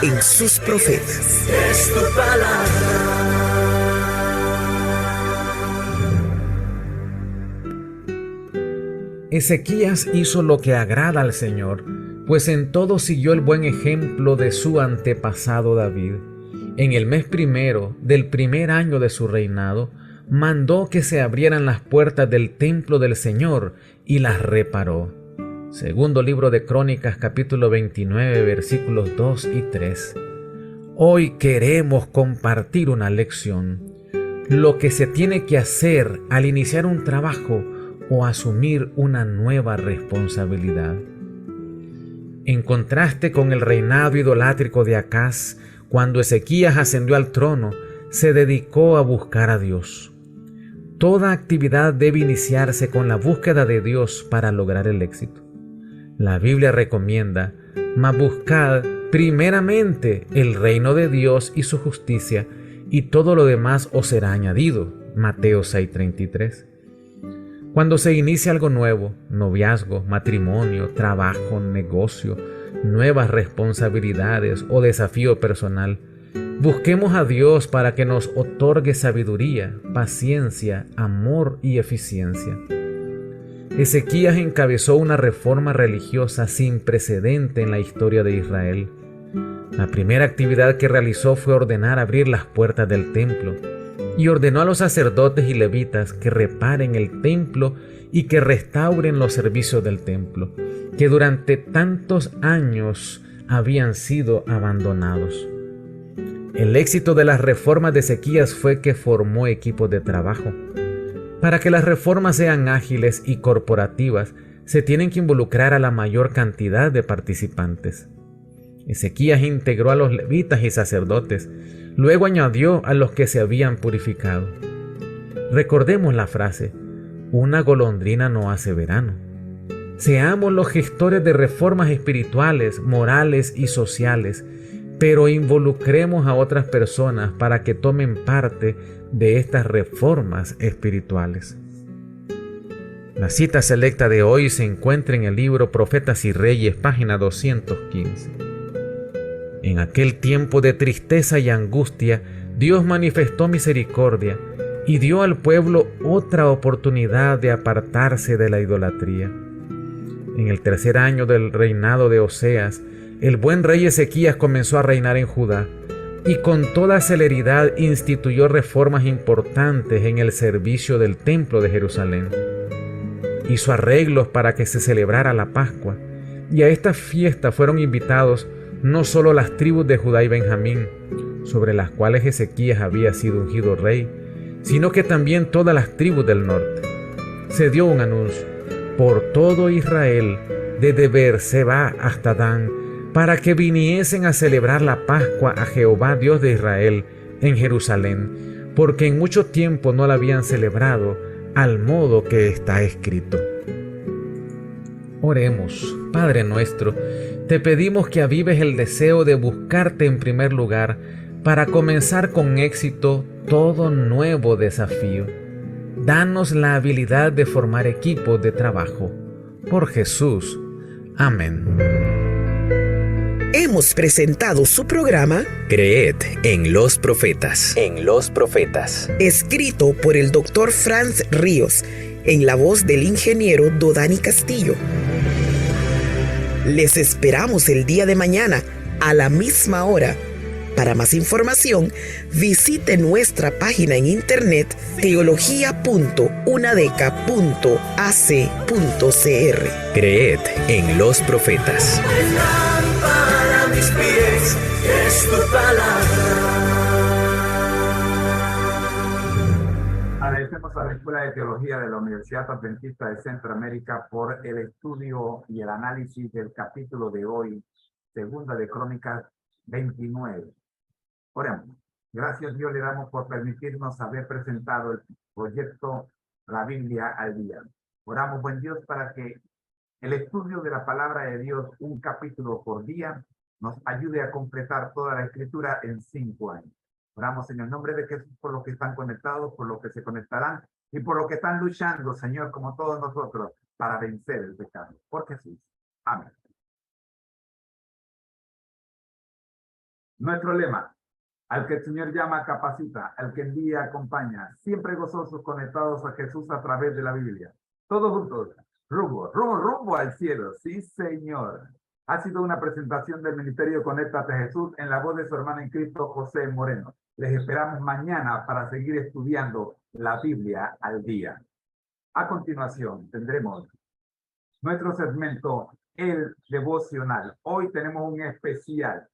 en sus profetas. Es tu palabra. Ezequías hizo lo que agrada al Señor, pues en todo siguió el buen ejemplo de su antepasado David. En el mes primero del primer año de su reinado, mandó que se abrieran las puertas del templo del Señor y las reparó. Segundo libro de Crónicas, capítulo 29, versículos 2 y 3. Hoy queremos compartir una lección, lo que se tiene que hacer al iniciar un trabajo o asumir una nueva responsabilidad. En contraste con el reinado idolátrico de Acaz, cuando Ezequías ascendió al trono, se dedicó a buscar a Dios. Toda actividad debe iniciarse con la búsqueda de Dios para lograr el éxito. La Biblia recomienda: mas buscad primeramente el reino de Dios y su justicia, y todo lo demás os será añadido. Mateo 6:33. Cuando se inicia algo nuevo, noviazgo, matrimonio, trabajo, negocio, nuevas responsabilidades o desafío personal, busquemos a Dios para que nos otorgue sabiduría, paciencia, amor y eficiencia. Ezequías encabezó una reforma religiosa sin precedente en la historia de Israel. La primera actividad que realizó fue ordenar abrir las puertas del templo, y ordenó a los sacerdotes y levitas que reparen el templo y que restauren los servicios del templo, que durante tantos años habían sido abandonados. El éxito de las reformas de Ezequías fue que formó equipos de trabajo. Para que las reformas sean ágiles y corporativas, se tienen que involucrar a la mayor cantidad de participantes. Ezequías integró a los levitas y sacerdotes, luego añadió a los que se habían purificado. Recordemos la frase: una golondrina no hace verano. Seamos los gestores de reformas espirituales, morales y sociales, pero involucremos a otras personas para que tomen parte de estas reformas espirituales. La cita selecta de hoy se encuentra en el libro Profetas y Reyes, página 215. En aquel tiempo de tristeza y angustia, Dios manifestó misericordia y dio al pueblo otra oportunidad de apartarse de la idolatría. En el tercer año del reinado de Oseas, el buen rey Ezequías comenzó a reinar en Judá y con toda celeridad instituyó reformas importantes en el servicio del templo de Jerusalén. Hizo arreglos para que se celebrara la Pascua, y a esta fiesta fueron invitados no solo las tribus de Judá y Benjamín, sobre las cuales Ezequías había sido ungido rey, sino que también todas las tribus del norte. Se dio un anuncio por todo Israel, desde Beerseba hasta Dan, para que viniesen a celebrar la Pascua a Jehová Dios de Israel en Jerusalén, porque en mucho tiempo no la habían celebrado, al modo que está escrito. Oremos. Padre nuestro, te pedimos que avives el deseo de buscarte en primer lugar para comenzar con éxito todo nuevo desafío. Danos la habilidad de formar equipos de trabajo. Por Jesús. Amén. Hemos presentado su programa Creed en los profetas. En los profetas. escrito por el Dr. Franz Ríos, en la voz del ingeniero Dodani Castillo. Les esperamos el día de mañana a la misma hora. Para más información, visite nuestra página en internet teología.unadeca.ac.cr. Creed en los profetas. Lámpara a mis pies es tu palabra. Agradecemos a la Escuela de Teología de la Universidad Adventista de Centroamérica por el estudio y el análisis del capítulo de hoy, Segunda de Crónicas 29. Oremos. Gracias, Dios, le damos por permitirnos haber presentado el proyecto La Biblia al Día. Oramos, buen Dios, para que el estudio de la palabra de Dios, un capítulo por día, nos ayude a completar toda la escritura en 5 años. Oramos en el nombre de Jesús por los que están conectados, por los que se conectarán y por los que están luchando, Señor, como todos nosotros, para vencer el pecado. Por Jesús. Amén. Nuestro lema: al que el Señor llama, capacita; al que envía, acompaña. Siempre gozosos, conectados a Jesús a través de la Biblia. Todos juntos, rumbo al cielo. Sí, Señor. Ha sido una presentación del Ministerio Conéctate a Jesús en la voz de su hermano en Cristo, José Moreno. Les esperamos mañana para seguir estudiando la Biblia al día. A continuación tendremos nuestro segmento, el devocional. Hoy tenemos un especial,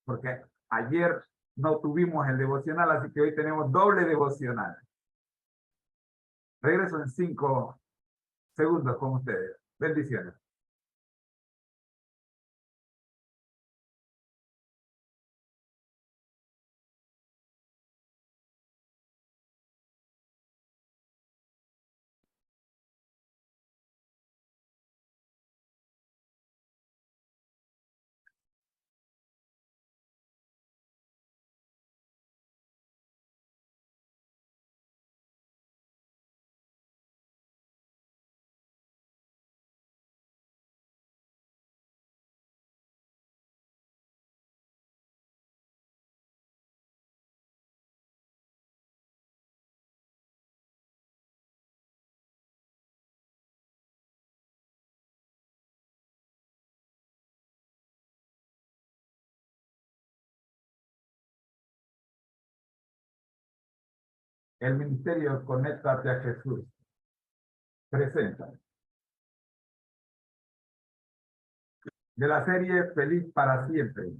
porque ayer no tuvimos el devocional, así que hoy tenemos doble devocional. Regreso en 5 segundos con ustedes. Bendiciones. El ministerio Conéctate a Jesús presenta de la serie Feliz para Siempre.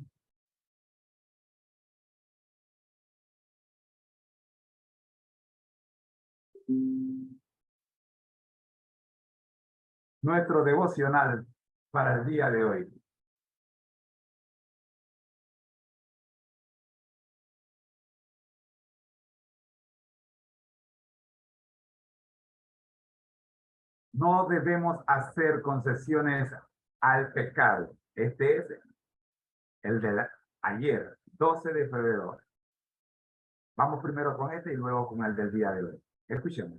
Nuestro devocional para el día de hoy. No debemos hacer concesiones al pecado. Este es el de ayer, 12 de febrero. Vamos primero con este y luego con el del día de hoy. Escuchemos.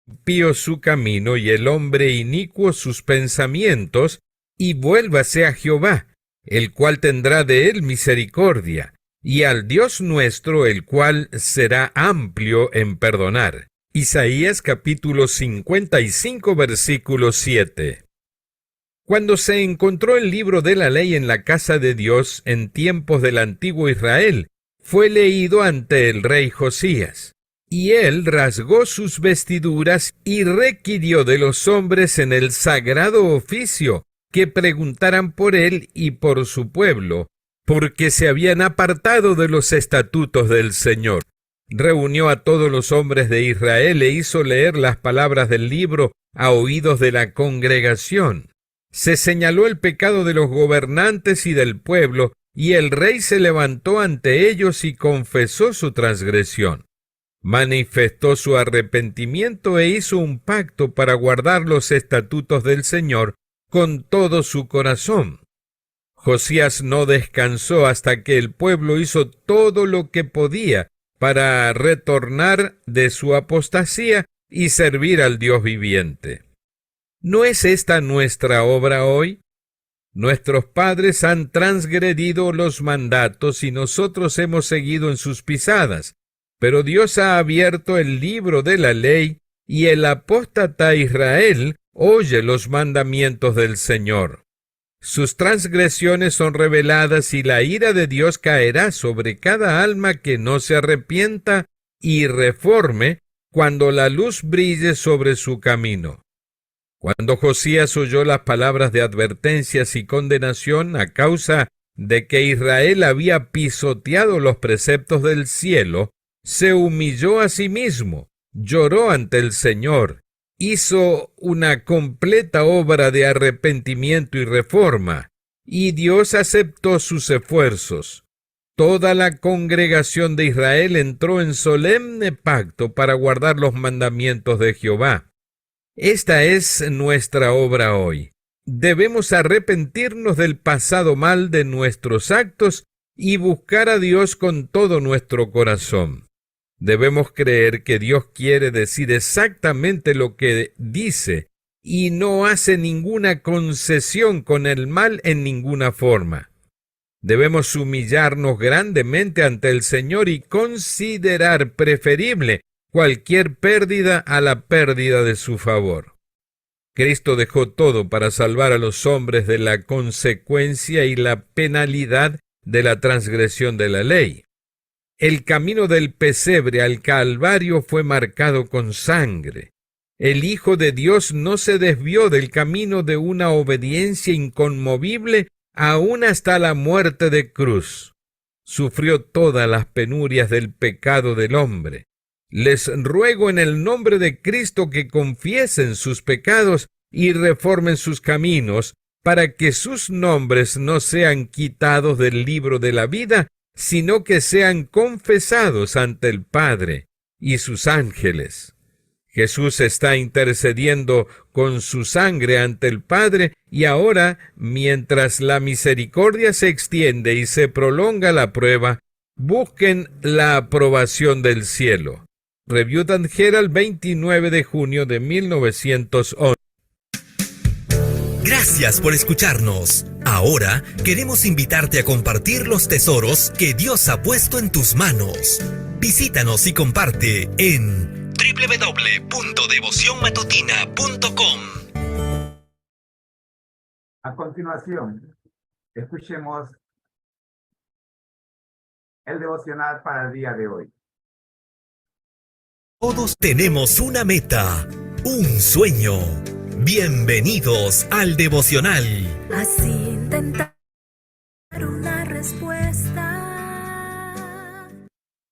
Impío su camino y el hombre inicuo sus pensamientos, y vuélvase a Jehová, el cual tendrá de él misericordia, y al Dios nuestro, el cual será amplio en perdonar. Isaías capítulo 55, versículo 7. Cuando se encontró el libro de la ley en la casa de Dios en tiempos del antiguo Israel, fue leído ante el rey Josías. Y él rasgó sus vestiduras y requirió de los hombres en el sagrado oficio que preguntaran por él y por su pueblo, porque se habían apartado de los estatutos del Señor. Reunió a todos los hombres de Israel e hizo leer las palabras del libro a oídos de la congregación. Se señaló el pecado de los gobernantes y del pueblo, y el rey se levantó ante ellos y confesó su transgresión. Manifestó su arrepentimiento e hizo un pacto para guardar los estatutos del Señor con todo su corazón. Josías no descansó hasta que el pueblo hizo todo lo que podía para retornar de su apostasía y servir al Dios viviente. ¿No es esta nuestra obra hoy? Nuestros padres han transgredido los mandatos y nosotros hemos seguido en sus pisadas, pero Dios ha abierto el libro de la ley y el apóstata Israel oye los mandamientos del Señor. Sus transgresiones son reveladas y la ira de Dios caerá sobre cada alma que no se arrepienta y reforme cuando la luz brille sobre su camino. Cuando Josías oyó las palabras de advertencias y condenación a causa de que Israel había pisoteado los preceptos del cielo, se humilló a sí mismo, lloró ante el Señor, hizo una completa obra de arrepentimiento y reforma, y Dios aceptó sus esfuerzos. Toda la congregación de Israel entró en solemne pacto para guardar los mandamientos de Jehová. Esta es nuestra obra hoy. Debemos arrepentirnos del pasado mal de nuestros actos y buscar a Dios con todo nuestro corazón. Debemos creer que Dios quiere decir exactamente lo que dice y no hace ninguna concesión con el mal en ninguna forma. Debemos humillarnos grandemente ante el Señor y considerar preferible cualquier pérdida a la pérdida de su favor. Cristo dejó todo para salvar a los hombres de la consecuencia y la penalidad de la transgresión de la ley. El camino del pesebre al Calvario fue marcado con sangre. El Hijo de Dios no se desvió del camino de una obediencia inconmovible aún hasta la muerte de cruz. Sufrió todas las penurias del pecado del hombre. Les ruego en el nombre de Cristo que confiesen sus pecados y reformen sus caminos, para que sus nombres no sean quitados del libro de la vida, sino que sean confesados ante el Padre y sus ángeles. Jesús está intercediendo con su sangre ante el Padre, y ahora, mientras la misericordia se extiende y se prolonga la prueba, busquen la aprobación del cielo. Review and Herald, 29 de junio de 1911. Gracias por escucharnos. Ahora queremos invitarte a compartir los tesoros que Dios ha puesto en tus manos. Visítanos y comparte en www.devocionmatutina.com. A continuación, escuchemos el devocional para el día de hoy. Todos tenemos una meta, un sueño. Bienvenidos al devocional. Así intentar una respuesta.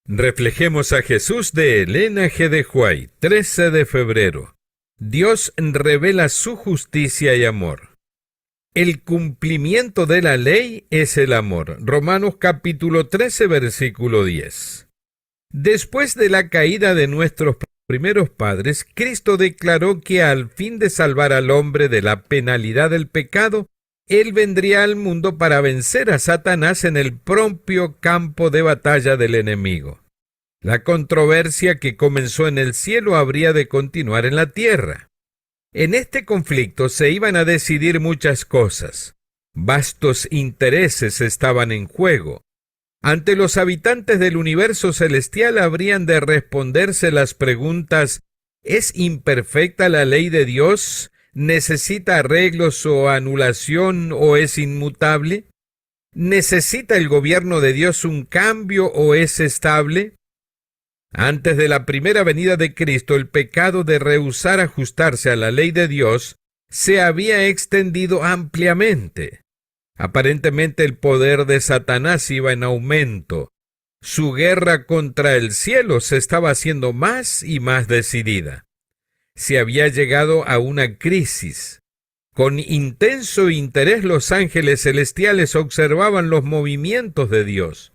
Reflejemos a Jesús de Elena G. de White, 13 de febrero. Dios revela su justicia y amor. El cumplimiento de la ley es el amor. Romanos capítulo 13, versículo 10. Después de la caída de nuestros primeros padres, Cristo declaró que al fin de salvar al hombre de la penalidad del pecado, Él vendría al mundo para vencer a Satanás en el propio campo de batalla del enemigo. La controversia que comenzó en el cielo habría de continuar en la tierra. En este conflicto se iban a decidir muchas cosas. Vastos intereses estaban en juego. Ante los habitantes del universo celestial habrían de responderse las preguntas: ¿es imperfecta la ley de Dios? ¿Necesita arreglos o anulación o es inmutable? ¿Necesita el gobierno de Dios un cambio o es estable? Antes de la primera venida de Cristo, el pecado de rehusar ajustarse a la ley de Dios se había extendido ampliamente. Aparentemente el poder de Satanás iba en aumento. Su guerra contra el cielo se estaba haciendo más y más decidida. Se había llegado a una crisis. Con intenso interés los ángeles celestiales observaban los movimientos de Dios.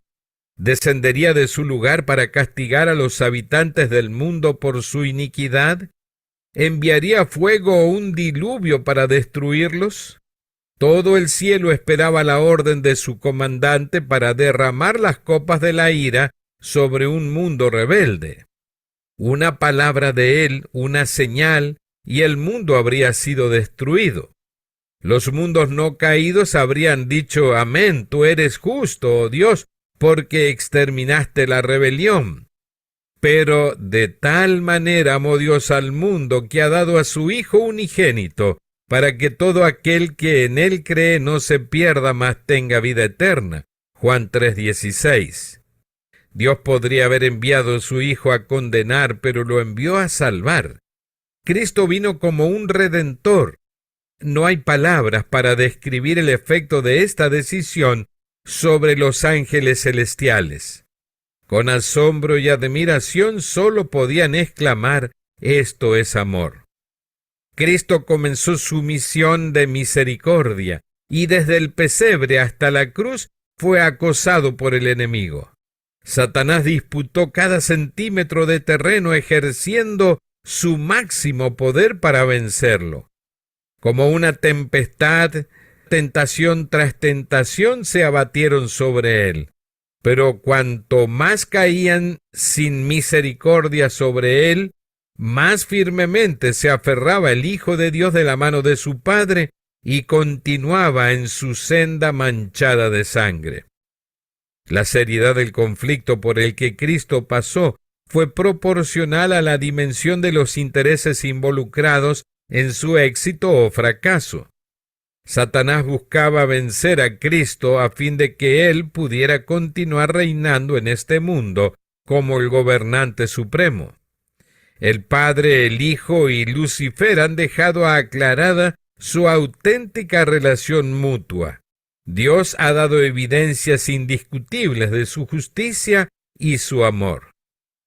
¿Descendería de su lugar para castigar a los habitantes del mundo por su iniquidad? ¿Enviaría fuego o un diluvio para destruirlos? Todo el cielo esperaba la orden de su comandante para derramar las copas de la ira sobre un mundo rebelde. Una palabra de él, una señal, y el mundo habría sido destruido. Los mundos no caídos habrían dicho: amén, tú eres justo, oh Dios, porque exterminaste la rebelión. Pero de tal manera amó Dios al mundo que ha dado a su Hijo unigénito, para que todo aquel que en él cree no se pierda, mas tenga vida eterna. Juan 3:16. Dios podría haber enviado a su Hijo a condenar, pero lo envió a salvar. Cristo vino como un redentor. No hay palabras para describir el efecto de esta decisión sobre los ángeles celestiales. Con asombro y admiración solo podían exclamar: esto es amor. Cristo comenzó su misión de misericordia y desde el pesebre hasta la cruz fue acosado por el enemigo. Satanás disputó cada centímetro de terreno ejerciendo su máximo poder para vencerlo. Como una tempestad, tentación tras tentación se abatieron sobre él. Pero cuanto más caían sin misericordia sobre él, más firmemente se aferraba el Hijo de Dios de la mano de su Padre y continuaba en su senda manchada de sangre. La seriedad del conflicto por el que Cristo pasó fue proporcional a la dimensión de los intereses involucrados en su éxito o fracaso. Satanás buscaba vencer a Cristo a fin de que él pudiera continuar reinando en este mundo como el gobernante supremo. El Padre, el Hijo y Lucifer han dejado aclarada su auténtica relación mutua. Dios ha dado evidencias indiscutibles de su justicia y su amor.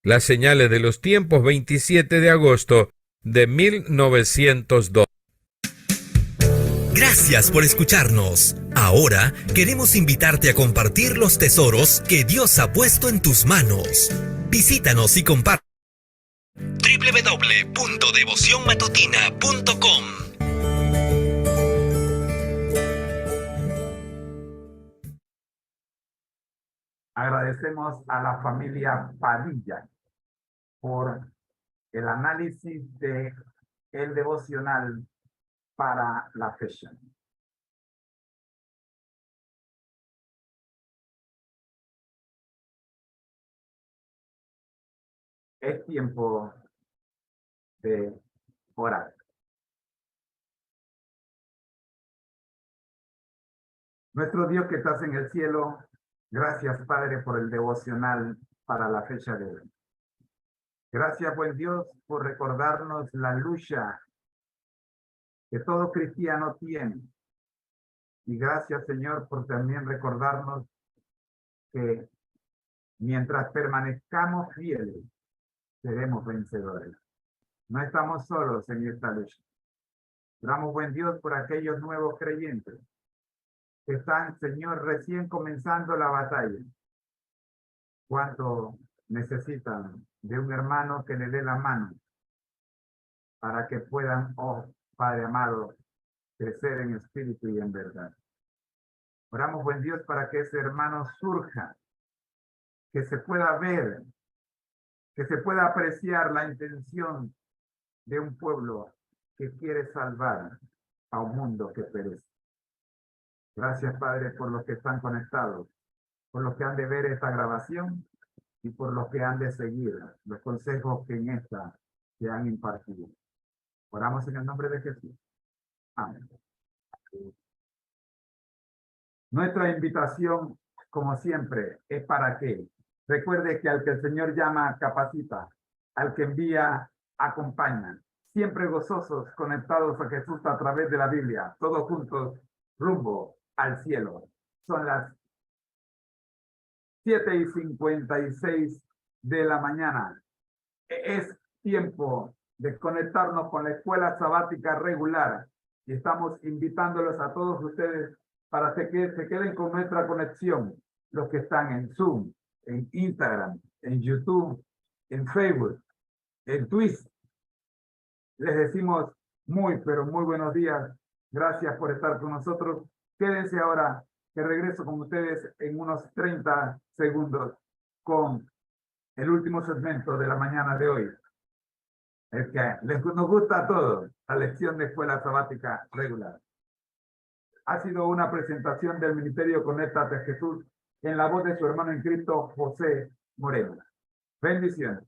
Las señales de los tiempos, 27 de agosto de 1902. Gracias por escucharnos. Ahora queremos invitarte a compartir los tesoros que Dios ha puesto en tus manos. Visítanos y comparte www.devocionmatutina.com. Agradecemos a la familia Padilla por el análisis de el devocional para la fecha. Es tiempo de orar. Nuestro Dios que estás en el cielo, gracias, Padre, por el devocional para la fecha de hoy. Gracias, buen Dios, por recordarnos la lucha que todo cristiano tiene. Y gracias, Señor, por también recordarnos que mientras permanezcamos fieles, seremos vencedores. No estamos solos en esta lucha. Damos, buen Dios, por aquellos nuevos creyentes que están, Señor, recién comenzando la batalla. ¿Cuánto necesitan de un hermano que le dé la mano para que puedan, oh Padre amado, crecer en espíritu y en verdad? Oramos, buen Dios, para que ese hermano surja, que se pueda ver, que se pueda apreciar la intención de un pueblo que quiere salvar a un mundo que perece. Gracias, Padre, por los que están conectados, por los que han de ver esta grabación y por los que han de seguir los consejos que en esta se han impartido. Oramos en el nombre de Jesús. Amén. Nuestra invitación, como siempre, es para que recuerde que al que el Señor llama, capacita, al que envía, acompaña. Siempre gozosos, conectados a Jesús a través de la Biblia, todos juntos, rumbo al cielo. Son las 7:56 de la mañana. Es tiempo de conectarnos con la escuela sabática regular y estamos invitándolos a todos ustedes para que se queden con nuestra conexión, los que están en Zoom, en Instagram, en YouTube, en Facebook, en Twitch. Les decimos muy, pero muy buenos días. Gracias por estar con nosotros. Quédense ahora, que regreso con ustedes en unos 30 segundos con el último segmento de la mañana de hoy. Es que nos gusta a todos la lección de escuela sabática regular. Ha sido una presentación del Ministerio Conéctate a Jesús en la voz de su hermano en Cristo, José Moreno. Bendiciones.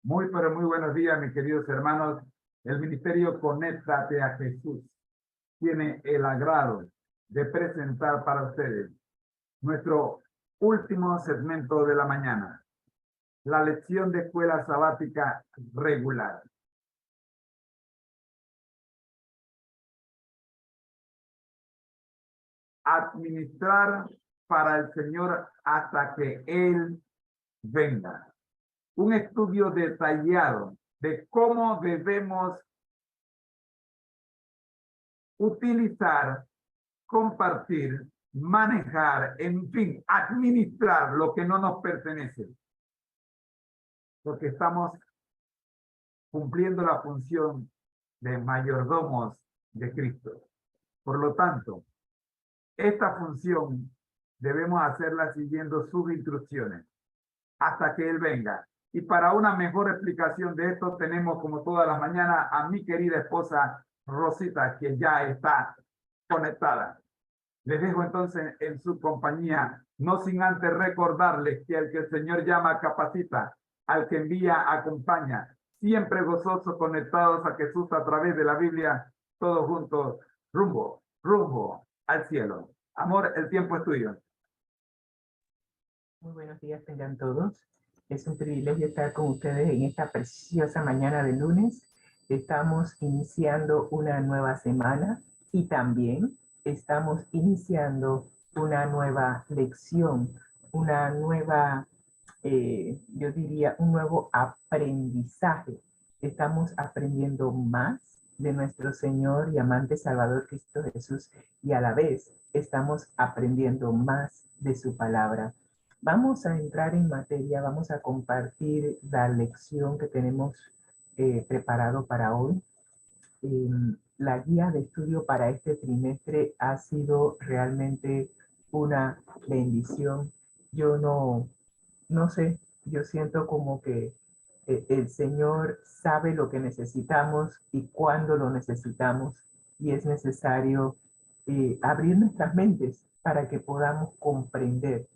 Muy, pero muy buenos días, mis queridos hermanos. El Ministerio Conéctate a Jesús tiene el agrado de presentar para ustedes nuestro último segmento de la mañana, la lección de escuela sabática regular. Administrar para el Señor hasta que Él venga. Un estudio detallado de cómo debemos utilizar, compartir, manejar, en fin, administrar lo que no nos pertenece. Porque estamos cumpliendo la función de mayordomos de Cristo. Por lo tanto, esta función debemos hacerla siguiendo sus instrucciones hasta que Él venga. Y para una mejor explicación de esto tenemos, como todas las mañanas, a mi querida esposa Rosita, que ya está conectada. Les dejo entonces en su compañía, no sin antes recordarles que al que el Señor llama capacita, al que envía acompaña, siempre gozosos conectados a Jesús a través de la Biblia, todos juntos, rumbo al cielo. Amor, el tiempo es tuyo. Muy buenos días tengan todos. Es un privilegio estar con ustedes en esta preciosa mañana de lunes. Estamos iniciando una nueva semana y también estamos iniciando una nueva lección, una nueva, yo diría, un nuevo aprendizaje. Estamos aprendiendo más de nuestro Señor y amante Salvador Cristo Jesús y a la vez estamos aprendiendo más de su palabra. Vamos a entrar en materia, vamos a compartir la lección que tenemos preparado para hoy. La guía de estudio para este trimestre ha sido realmente una bendición. Yo no sé, yo siento como que el Señor sabe lo que necesitamos y cuándo lo necesitamos, y es necesario abrir nuestras mentes para que podamos comprender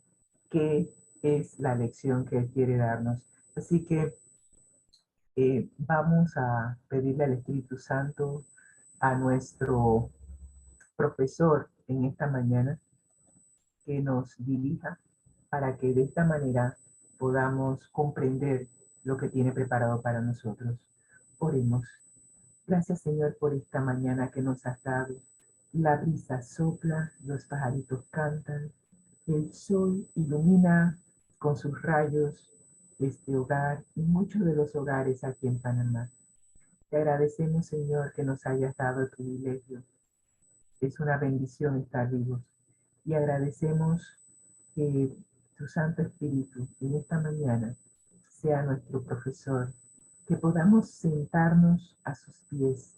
qué es la lección que Él quiere darnos. Así que vamos a pedirle al Espíritu Santo, a nuestro profesor en esta mañana, que nos dirija para que de esta manera podamos comprender lo que tiene preparado para nosotros. Oremos. Gracias, Señor, por esta mañana que nos has dado. La brisa sopla, los pajaritos cantan, el sol ilumina con sus rayos este hogar y muchos de los hogares aquí en Panamá. Te agradecemos, Señor, que nos hayas dado el privilegio. Es una bendición estar vivos. Y agradecemos que tu Santo Espíritu en esta mañana sea nuestro profesor, que podamos sentarnos a sus pies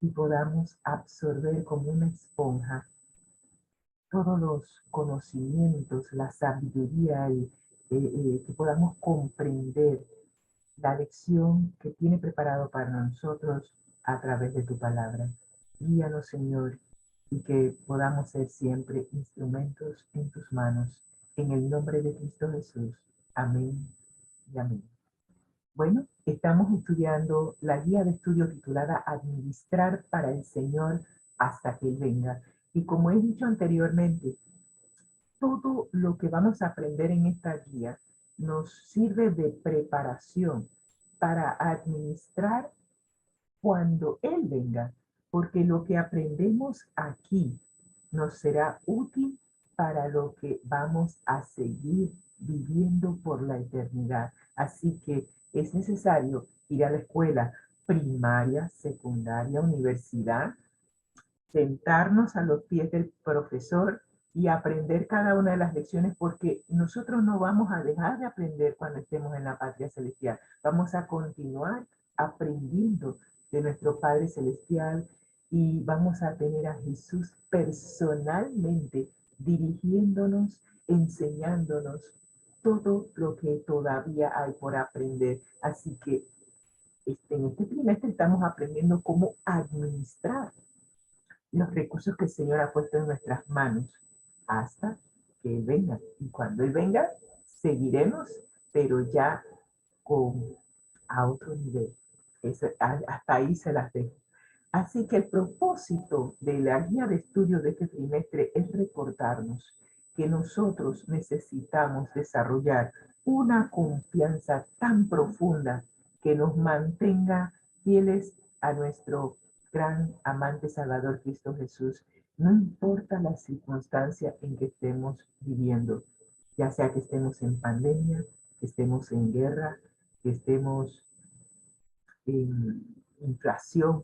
y podamos absorber como una esponja todos los conocimientos, la sabiduría y que podamos comprender la lección que tiene preparado para nosotros a través de tu palabra. Guíanos, Señor, y que podamos ser siempre instrumentos en tus manos. En el nombre de Cristo Jesús. Amén y amén. Bueno, estamos estudiando la guía de estudio titulada Administrar para el Señor hasta que Él venga. Y como he dicho anteriormente, todo lo que vamos a aprender en esta guía nos sirve de preparación para administrar cuando Él venga, porque lo que aprendemos aquí nos será útil para lo que vamos a seguir viviendo por la eternidad. Así que es necesario ir a la escuela primaria, secundaria, universidad, sentarnos a los pies del profesor y aprender cada una de las lecciones, porque nosotros no vamos a dejar de aprender cuando estemos en la patria celestial. Vamos a continuar aprendiendo de nuestro Padre Celestial y vamos a tener a Jesús personalmente dirigiéndonos, enseñándonos todo lo que todavía hay por aprender. Así que en este trimestre estamos aprendiendo cómo administrar los recursos que el Señor ha puesto en nuestras manos hasta que Él venga. Y cuando Él venga, seguiremos, pero ya con a otro nivel. Hasta ahí se las dejo. Así que el propósito de la guía de estudio de este trimestre es recordarnos que nosotros necesitamos desarrollar una confianza tan profunda que nos mantenga fieles a nuestro gran amante Salvador Cristo Jesús, no importa la circunstancia en que estemos viviendo, ya sea que estemos en pandemia, que estemos en guerra, que estemos en inflación,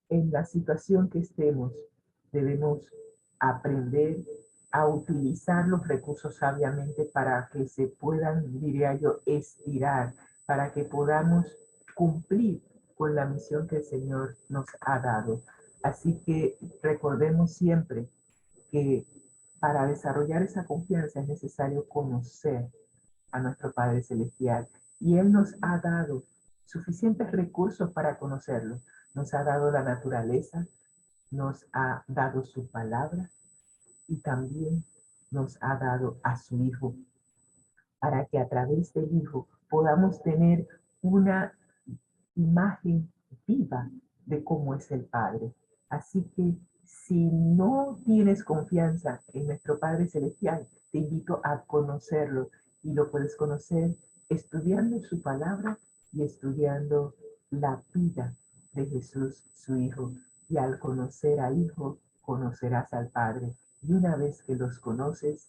en la situación que estemos, debemos aprender a utilizar los recursos sabiamente para que se puedan, diría yo, estirar, para que podamos cumplir con la misión que el Señor nos ha dado. Así que recordemos siempre que para desarrollar esa confianza es necesario conocer a nuestro Padre Celestial. Y Él nos ha dado suficientes recursos para conocerlo. Nos ha dado la naturaleza, nos ha dado su palabra y también nos ha dado a su Hijo, para que a través del Hijo podamos tener una imagen viva de cómo es el Padre. Así que si no tienes confianza en nuestro Padre Celestial, te invito a conocerlo y lo puedes conocer estudiando su palabra y estudiando la vida de Jesús, su Hijo. Y al conocer al Hijo, conocerás al Padre. Y una vez que los conoces,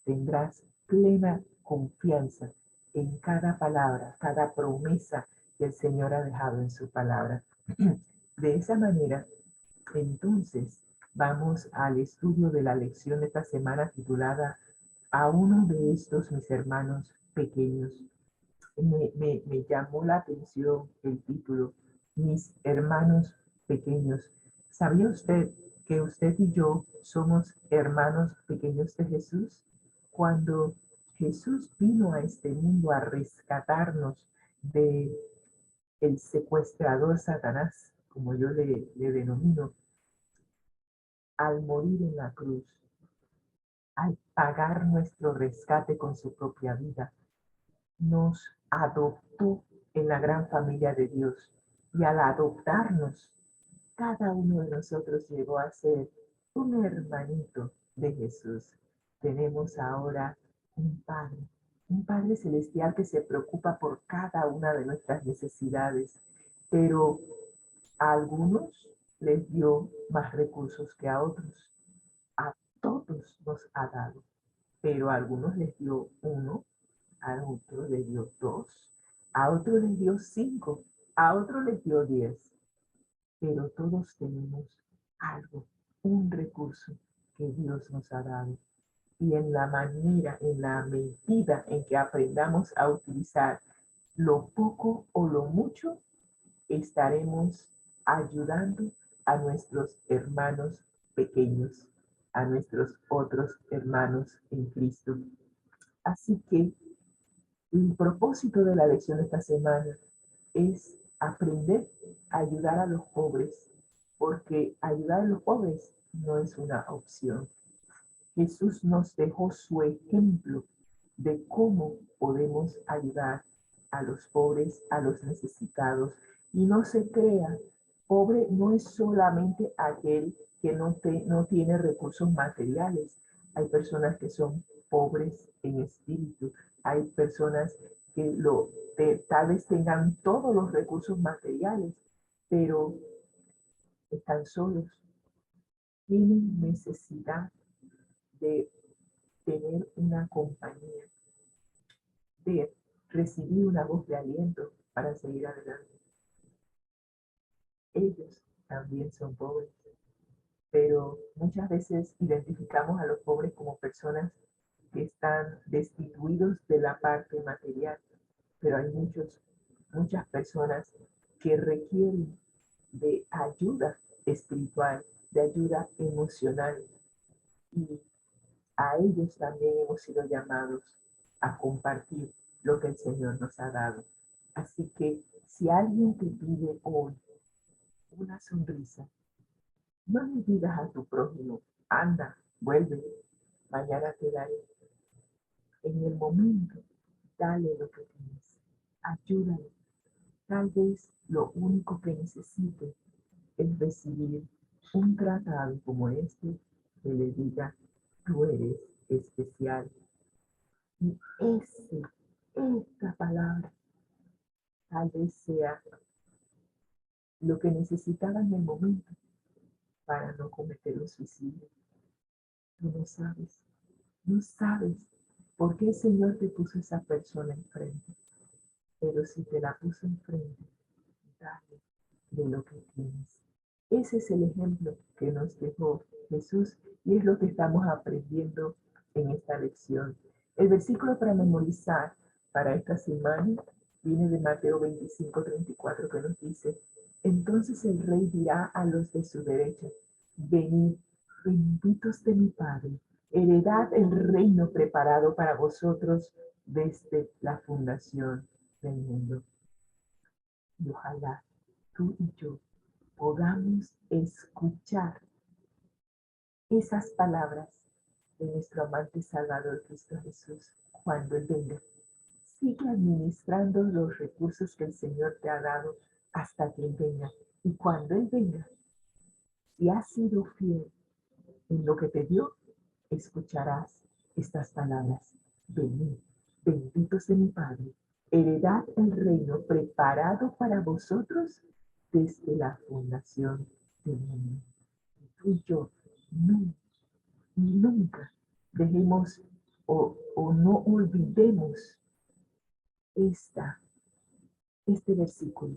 tendrás plena confianza en cada palabra, cada promesa que el Señor ha dejado en su palabra. De esa manera, entonces, vamos al estudio de la lección de esta semana titulada A uno de estos mis hermanos pequeños. Me llamó la atención el título, Mis hermanos pequeños. ¿Sabía usted que usted y yo somos hermanos pequeños de Jesús? Cuando Jesús vino a este mundo a rescatarnos de el secuestrador Satanás, como yo le denomino, al morir en la cruz, al pagar nuestro rescate con su propia vida, nos adoptó en la gran familia de Dios. Y al adoptarnos, cada uno de nosotros llegó a ser un hermanito de Jesús. Tenemos ahora un Padre celestial que se preocupa por cada una de nuestras necesidades, pero a algunos les dio más recursos que a otros. A todos nos ha dado, pero a algunos les dio uno, a otros les dio dos, a otros les dio cinco, a otros les dio 10. Pero todos tenemos algo, un recurso que Dios nos ha dado. Y en la manera, en la medida en que aprendamos a utilizar lo poco o lo mucho, estaremos ayudando a nuestros hermanos pequeños, a nuestros otros hermanos en Cristo. Así que El propósito de la lección de esta semana es aprender a ayudar a los pobres, porque ayudar a los pobres no es una opción. Jesús nos dejó su ejemplo de cómo podemos ayudar a los pobres, a los necesitados. Y no se crea, pobre no es solamente aquel que no tiene recursos materiales. Hay personas que son pobres en espíritu. Hay personas que tal vez tengan todos los recursos materiales, pero están solos. Tienen necesidad de tener una compañía, de recibir una voz de aliento para seguir adelante. Ellos también son pobres, pero muchas veces identificamos a los pobres como personas que están destituidos de la parte material, pero hay muchas personas que requieren de ayuda espiritual, de ayuda emocional, y a ellos también hemos sido llamados a compartir lo que el Señor nos ha dado. Así que si alguien te pide hoy una sonrisa, no le digas a tu prójimo, anda, vuelve, mañana te daré. En el momento, dale lo que tienes, ayúdale. Tal vez lo único que necesite es recibir un tratado como este que le diga, tú eres especial. Y esta palabra tal vez sea lo que necesitaba en el momento para no cometer un suicidio. Tú no sabes por qué el Señor te puso esa persona enfrente. Pero si te la puso enfrente, dale de lo que tienes. Ese es el ejemplo que nos dejó Jesús y es lo que estamos aprendiendo en esta lección. El versículo para memorizar para esta semana viene de Mateo 25:34, que nos dice: entonces el rey dirá a los de su derecha, venid, benditos de mi Padre, heredad el reino preparado para vosotros desde la fundación del mundo. Y ojalá tú y yo podamos escuchar esas palabras de nuestro amante Salvador Cristo Jesús cuando Él venga. Sigue administrando los recursos que el Señor te ha dado hasta que Él venga. Y cuando Él venga, si has sido fiel en lo que te dio, escucharás estas palabras. Venid, benditos de mi Padre, heredad el reino preparado para vosotros desde la fundación del mundo. Y tú y yo nunca dejemos o no olvidemos este versículo.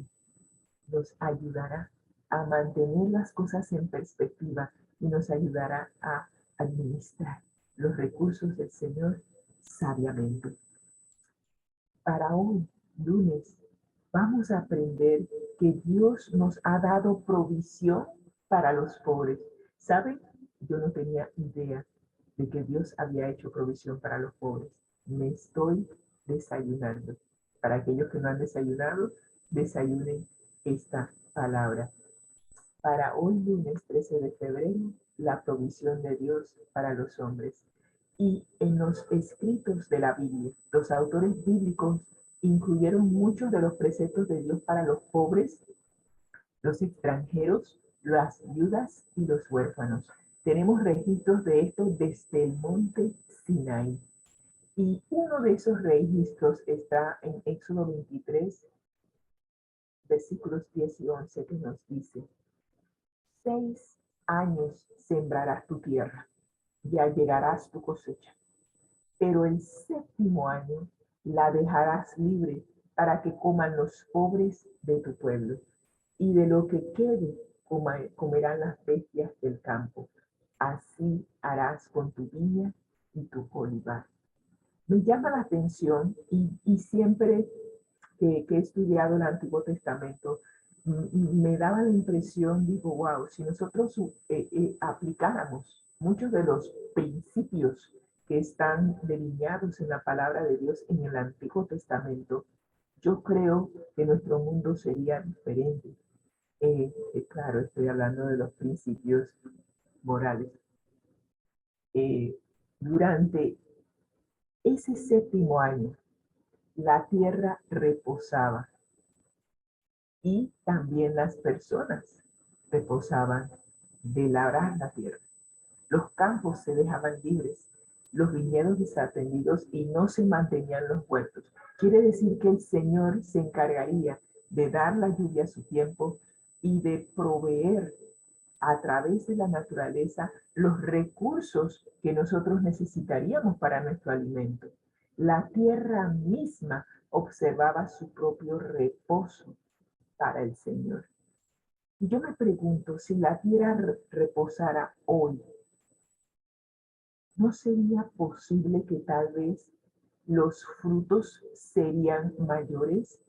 Nos ayudará a mantener las cosas en perspectiva y nos ayudará a administrar los recursos del Señor sabiamente. Para hoy, lunes, vamos a aprender que Dios nos ha dado provisión para los pobres. ¿Saben? Yo no tenía idea de que Dios había hecho provisión para los pobres. Me estoy desayunando. Para aquellos que no han desayunado, desayunen esta palabra. Para hoy, lunes 13 de febrero, la provisión de Dios para los hombres. Y en los escritos de la Biblia, los autores bíblicos incluyeron muchos de los preceptos de Dios para los pobres, los extranjeros, las viudas y los huérfanos. Tenemos registros de esto desde el monte Sinaí. Y uno de esos registros está en Éxodo 23, versículos 10 y 11, que nos dice: 6 años sembrarás tu tierra y allegarás tu cosecha, pero el 7º año la dejarás libre para que coman los pobres de tu pueblo, y de lo que quede comerán las bestias del campo. Así harás con tu viña y tu olivar. Me llama la atención y siempre que he estudiado el Antiguo Testamento, me daba la impresión, digo, wow, si nosotros aplicáramos muchos de los principios que están delineados en la palabra de Dios en el Antiguo Testamento, yo creo que nuestro mundo sería diferente. Claro, estoy hablando de los principios morales. Durante ese séptimo año, la tierra reposaba y también las personas reposaban de labrar la tierra. Los campos se dejaban libres, los viñedos desatendidos y no se mantenían los huertos. Quiere decir que el Señor se encargaría de dar la lluvia a su tiempo y de proveer a través de la naturaleza los recursos que nosotros necesitaríamos para nuestro alimento. La tierra misma observaba su propio reposo para el Señor. Y yo me pregunto, si la tierra reposara hoy, ¿no sería posible que tal vez los frutos serían mayores?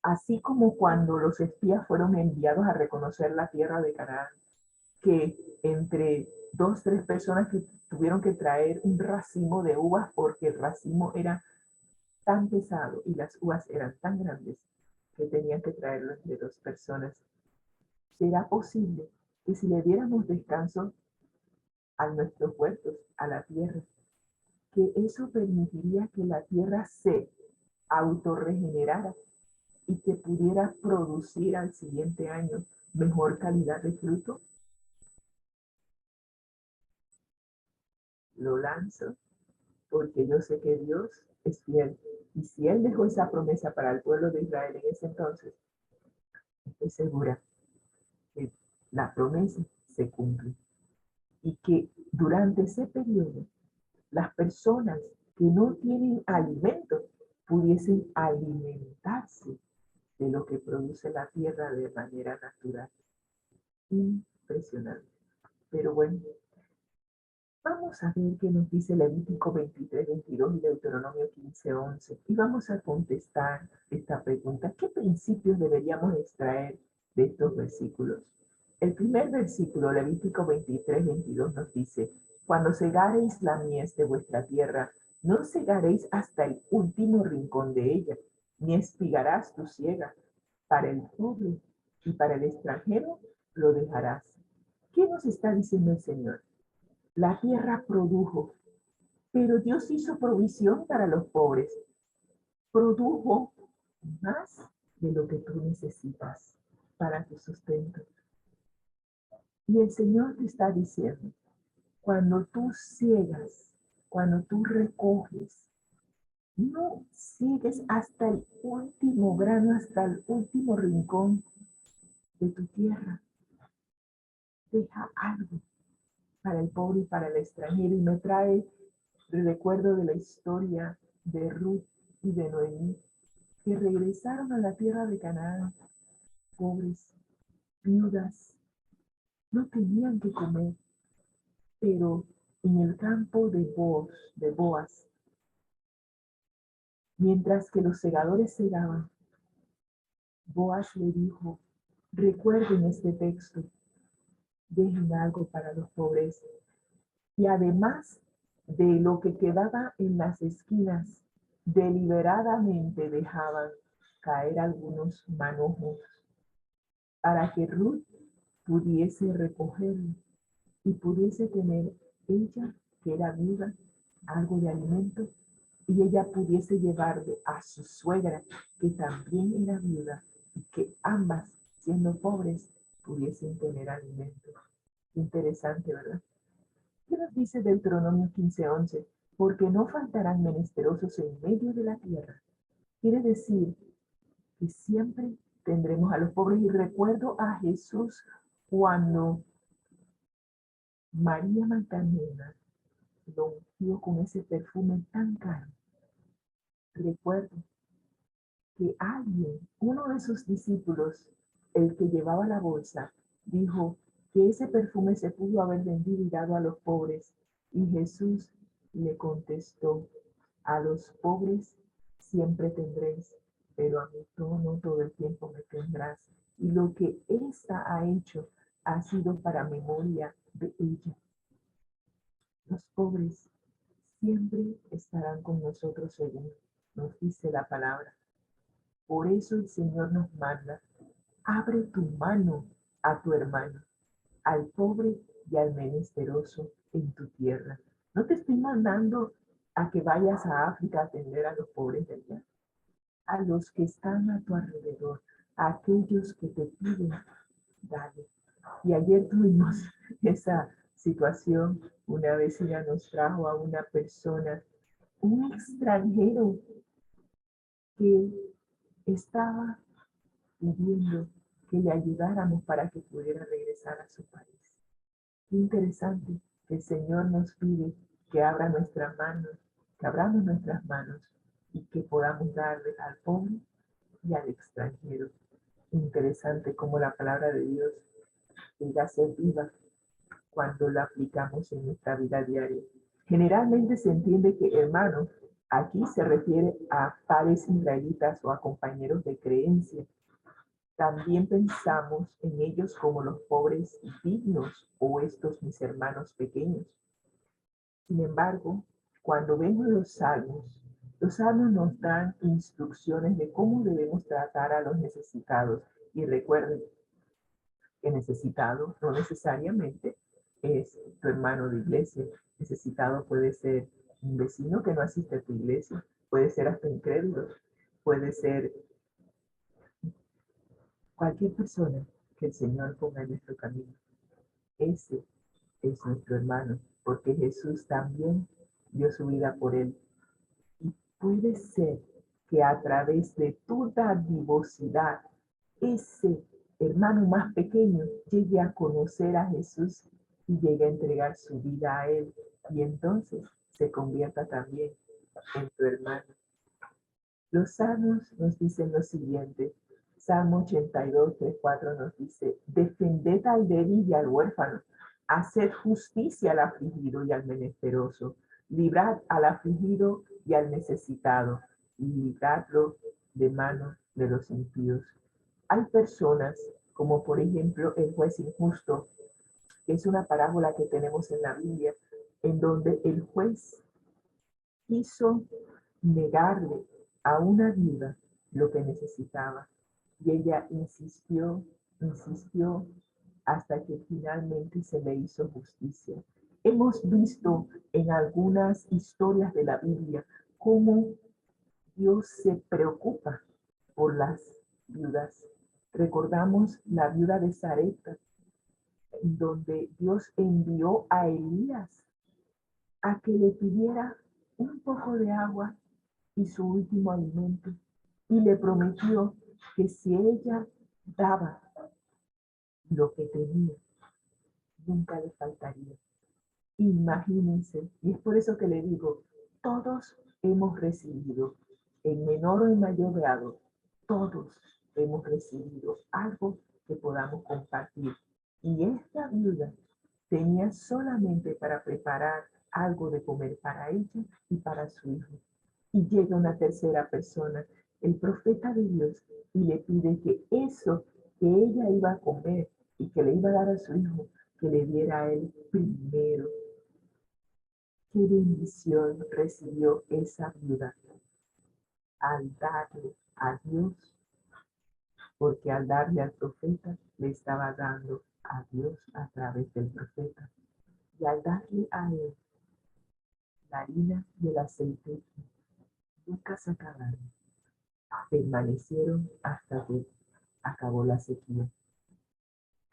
Así como cuando los espías fueron enviados a reconocer la tierra de Canaán, que entre 2, 3 personas que tuvieron que traer un racimo de uvas porque el racimo era tan pesado y las uvas eran tan grandes que tenían que traerlo entre 2 personas. ¿Será posible que si le diéramos descanso a nuestros huertos, a la tierra, que eso permitiría que la tierra se autorregenerara y que pudiera producir al siguiente año mejor calidad de fruto? Lo lanzo porque yo sé que Dios es fiel. Y si Él dejó esa promesa para el pueblo de Israel en ese entonces, estoy segura que la promesa se cumple. Y que durante ese periodo, las personas que no tienen alimento pudiesen alimentarse de lo que produce la tierra de manera natural. Impresionante. Pero bueno, vamos a ver qué nos dice Levítico 23, 22 y Deuteronomio 15, 11. Y vamos a contestar esta pregunta. ¿Qué principios deberíamos extraer de estos versículos? El primer versículo, Levítico 23, 22, nos dice: cuando segareis la mies de vuestra tierra, no segaréis hasta el último rincón de ella, ni espigarás tu siega. Para el pobre y para el extranjero lo dejarás. ¿Qué nos está diciendo el Señor? La tierra produjo, pero Dios hizo provisión para los pobres. Produjo más de lo que tú necesitas para tu sustento. Y el Señor te está diciendo, cuando tú ciegas, cuando tú recoges, no sigues hasta el último grano, hasta el último rincón de tu tierra. Deja algo para el pobre y para el extranjero. Y me trae el recuerdo de la historia de Ruth y de Noemí, que regresaron a la tierra de Canaán, pobres, viudas, no tenían que comer, pero en el campo de Boaz, mientras que los segadores segaban, Boaz le dijo: recuerden este texto, dejen algo para los pobres. Y además de lo que quedaba en las esquinas, deliberadamente dejaban caer algunos manojos para que Ruth pudiese recogerlo y pudiese tener ella, que era viuda, algo de alimento, y ella pudiese llevarle a su suegra, que también era viuda, y que ambas, siendo pobres, pudiesen tener alimento. Interesante, ¿verdad? ¿Qué nos dice Deuteronomio 15:11? Porque no faltarán menesterosos en medio de la tierra. Quiere decir que siempre tendremos a los pobres. Y recuerdo a Jesús cuando María Magdalena lo ungió con ese perfume tan caro. Recuerdo que alguien, uno de sus discípulos, el que llevaba la bolsa, dijo que ese perfume se pudo haber vendido y dado a los pobres. Y Jesús le contestó: a los pobres siempre tendréis, pero a mí no todo el tiempo me tendrás. Y lo que ésta ha hecho ha sido para memoria de ella. Los pobres siempre estarán con nosotros según nos dice la palabra. Por eso el Señor nos manda, abre tu mano a tu hermano, al pobre y al menesteroso en tu tierra. No te estoy mandando a que vayas a África a atender a los pobres de allá, a los que están a tu alrededor, a aquellos que te piden, dale. Y ayer tuvimos esa situación, una vecina nos trajo a una persona, un extranjero que estaba pidiendo que le ayudáramos para que pudiera regresar a su país. Qué interesante que el Señor nos pide que abra nuestras manos, que abramos nuestras manos y que podamos darle al pobre y al extranjero. Interesante cómo la palabra de Dios llega a ser viva cuando la aplicamos en nuestra vida diaria. Generalmente se entiende que hermano aquí se refiere a pares israelitas o a compañeros de creencia. También pensamos en ellos como los pobres dignos o estos mis hermanos pequeños. Sin embargo, cuando vemos los salmos nos dan instrucciones de cómo debemos tratar a los necesitados. Y recuerden que necesitado no necesariamente es tu hermano de iglesia. Necesitado puede ser un vecino que no asiste a tu iglesia, puede ser hasta incrédulo, puede ser cualquier persona que el Señor ponga en nuestro camino. Ese es nuestro hermano, porque Jesús también dio su vida por él. Y puede ser que a través de tu dadivosidad, ese hermano más pequeño llegue a conocer a Jesús y llegue a entregar su vida a él, y entonces se convierta también en tu hermano. Los salmos nos dicen lo siguiente. Salmo 82, 3, 4 nos dice: defended al débil y al huérfano, haced justicia al afligido y al menesteroso, librad al afligido y al necesitado, y libradlo de mano de los impíos. Hay personas, como por ejemplo el juez injusto, que es una parábola que tenemos en la Biblia, en donde el juez quiso negarle a una viuda lo que necesitaba. Y ella insistió hasta que finalmente se le hizo justicia. Hemos visto en algunas historias de la Biblia cómo Dios se preocupa por las viudas. Recordamos la viuda de Sarepta, donde Dios envió a Elías a que le pidiera un poco de agua y su último alimento, y le prometió que si ella daba lo que tenía, nunca le faltaría. Imagínense, y es por eso que le digo, todos hemos recibido, en menor o en mayor grado, todos hemos recibido algo que podamos compartir. Y esta viuda tenía solamente para preparar algo de comer para ella y para su hijo. Y llega una tercera persona, el profeta de Dios, y le pide que eso que ella iba a comer y que le iba a dar a su hijo, que le diera a él primero. Qué bendición recibió esa viuda al darle a Dios, porque al darle al profeta le estaba dando a Dios a través del profeta. Y al darle a él la harina y el aceite, nunca se acabaron. Permanecieron hasta que acabó la sequía.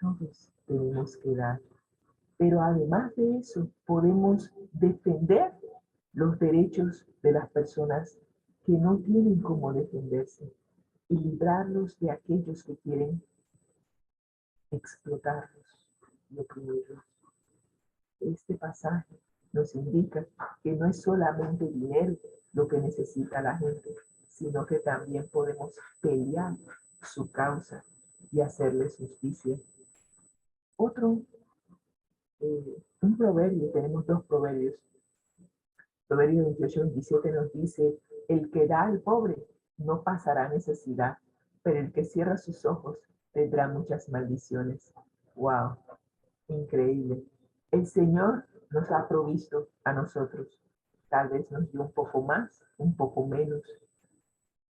Todos tenemos que dar. Pero además de eso, podemos defender los derechos de las personas que no tienen cómo defenderse y librarlos de aquellos que quieren explotarlos y oprimirlos. Este pasaje nos indica que no es solamente dinero lo que necesita la gente, sino que también podemos pelear su causa y hacerles justicia. Un proverbio, tenemos dos proverbios. Proverbio 28-27 nos dice: el que da al pobre no pasará necesidad, pero el que cierra sus ojos tendrá muchas maldiciones. ¡Wow! Increíble. El Señor nos ha provisto a nosotros. Tal vez nos dio un poco más, un poco menos,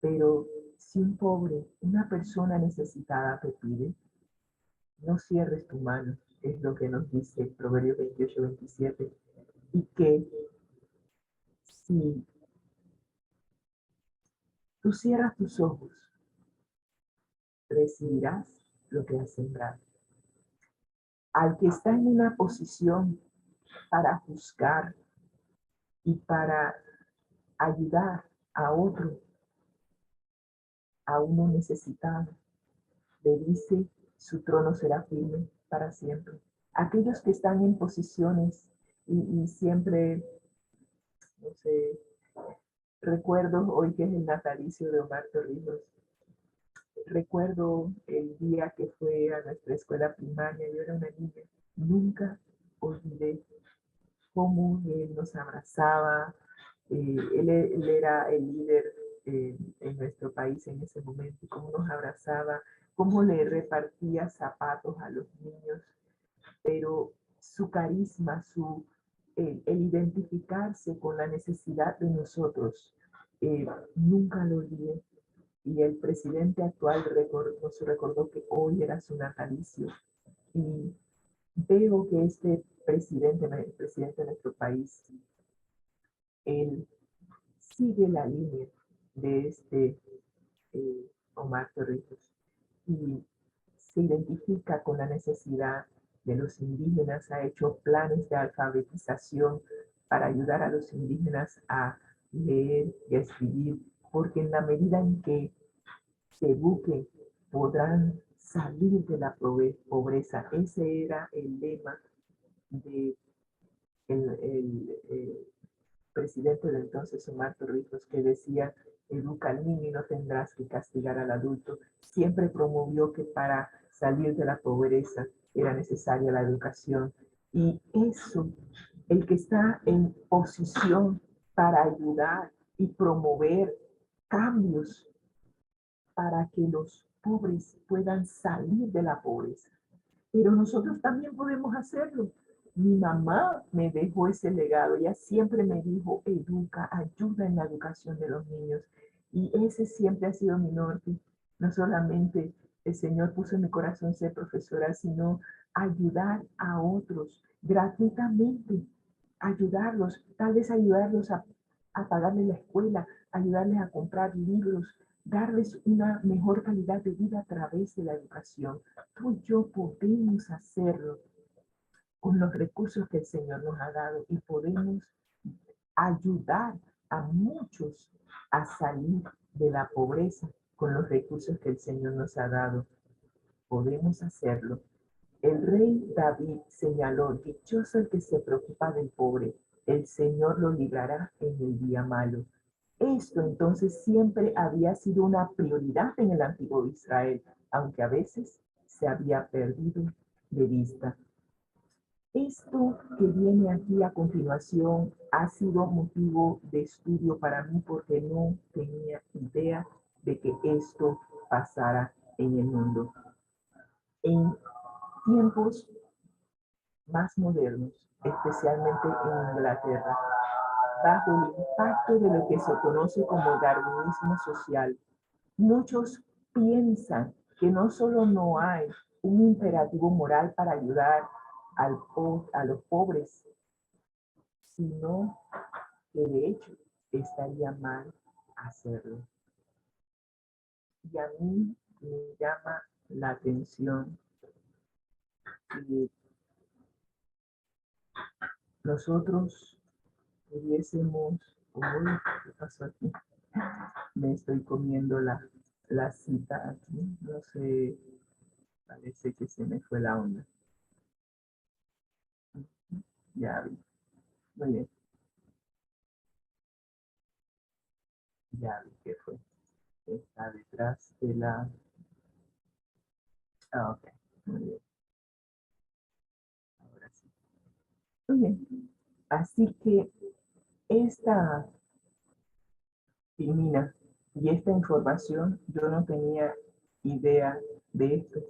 pero si un pobre, una persona necesitada te pide, no cierres tu mano, es lo que nos dice Proverbios 28-27, y que si tú cierras tus ojos, recibirás lo que has sembrado. Al que está en una posición para juzgar y para ayudar a otro, a uno necesitado, le dice, su trono será firme para siempre. Aquellos que están en posiciones y siempre, no sé, recuerdo hoy que es el natalicio de Omar Torrijos, recuerdo el día que fue a nuestra escuela primaria, yo era una niña, nunca olvidé cómo él nos abrazaba, él era el líder en nuestro país en ese momento, cómo nos abrazaba, cómo le repartía zapatos a los niños, pero su carisma, el identificarse con la necesidad de nosotros, nunca lo olvidé. Y el presidente actual nos recordó que hoy era su natalicio. Y veo que este presidente, el presidente de nuestro país, él sigue la línea de Omar Torrijos y se identifica con la necesidad de los indígenas, ha hecho planes de alfabetización para ayudar a los indígenas a leer y a escribir, porque en la medida en que se eduquen podrán salir de la pobreza. Ese era el lema de el presidente de entonces, Omar Torrijos, que decía, educa al niño y no tendrás que castigar al adulto. Siempre promovió que para salir de la pobreza era necesaria la educación. Y eso, el que está en posición para ayudar y promover cambios para que los pobres puedan salir de la pobreza. Pero nosotros también podemos hacerlo. Mi mamá me dejó ese legado. Ella siempre me dijo, educa, ayuda en la educación de los niños. Y ese siempre ha sido mi norte. No solamente el Señor puso en mi corazón ser profesora, sino ayudar a otros gratuitamente. Ayudarlos, tal vez ayudarlos a pagarles la escuela, ayudarles a comprar libros, darles una mejor calidad de vida a través de la educación. Tú y yo podemos hacerlo con los recursos que el Señor nos ha dado y podemos ayudar a muchos a salir de la pobreza con los recursos que el Señor nos ha dado. Podemos hacerlo. El rey David señaló, dichoso el que se preocupa del pobre, el Señor lo librará en el día malo. Esto entonces siempre había sido una prioridad en el antiguo Israel, aunque a veces se había perdido de vista. Esto que viene aquí a continuación ha sido motivo de estudio para mí porque no tenía idea de que esto pasara en el mundo. En tiempos más modernos, especialmente en Inglaterra, bajo el impacto de lo que se conoce como darwinismo social, muchos piensan que no solo no hay un imperativo moral para ayudar a los pobres, sino que de hecho estaría mal hacerlo. Y a mí me llama la atención que nosotros pudiésemos, uy, ¿qué pasó aquí? Me estoy comiendo la cita aquí, no sé, parece que se me fue la onda. Ya vi, muy bien, ya vi que fue. Está detrás de la... Ah, ok, muy bien. Ahora sí. Muy bien, así que esta Filmina y esta información, yo no tenía idea de esto,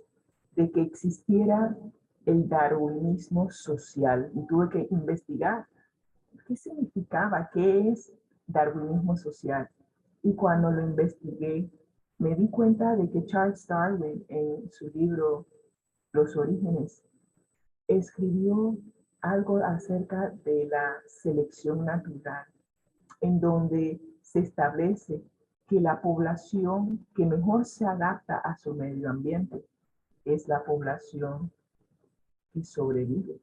de que existiera el darwinismo social y tuve que investigar qué significaba, qué es darwinismo social. Y cuando lo investigué, me di cuenta de que Charles Darwin, en su libro Los Orígenes, escribió algo acerca de la selección natural, en donde se establece que la población que mejor se adapta a su medio ambiente es la población que sobrevive.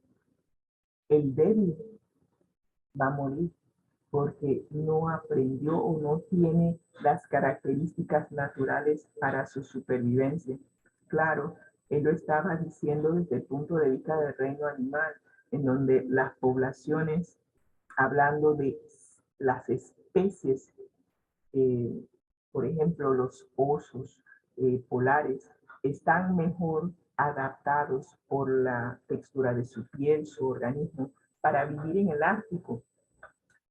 El débil va a morir porque no aprendió o no tiene las características naturales para su supervivencia. Claro, él lo estaba diciendo desde el punto de vista del reino animal, en donde las poblaciones, hablando de las especies, eh, por ejemplo, los osos polares, están mejor adaptados por la textura de su piel, su organismo, para vivir en el Ártico.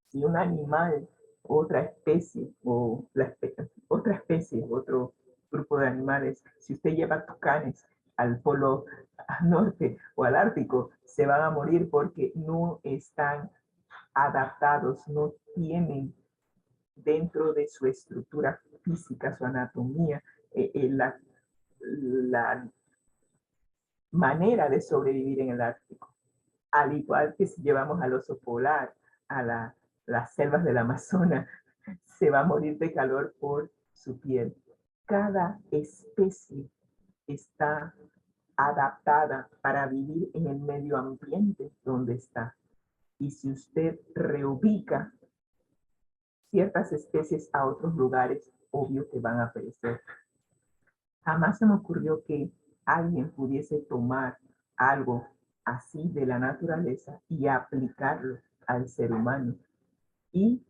Si un animal, otra especie, otra especie, otro grupo de animales, si usted lleva tucanes al polo norte o al Ártico, se van a morir porque no están adaptados, no tienen dentro de su estructura física, su anatomía, la manera de sobrevivir en el Ártico. Al igual que si llevamos al oso polar a las selvas del Amazonas, se va a morir de calor por su piel. Cada especie está adaptada para vivir en el medio ambiente donde está. Y si usted reubica ciertas especies a otros lugares, obvio que van a perecer. Jamás se me ocurrió que alguien pudiese tomar algo así de la naturaleza y aplicarlo al ser humano. Y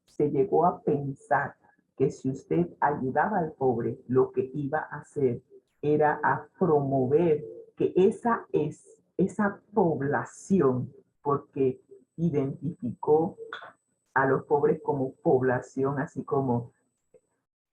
se llegó a pensar que si usted ayudaba al pobre, lo que iba a hacer era a promover que esa población, porque identificó a los pobres como población, así como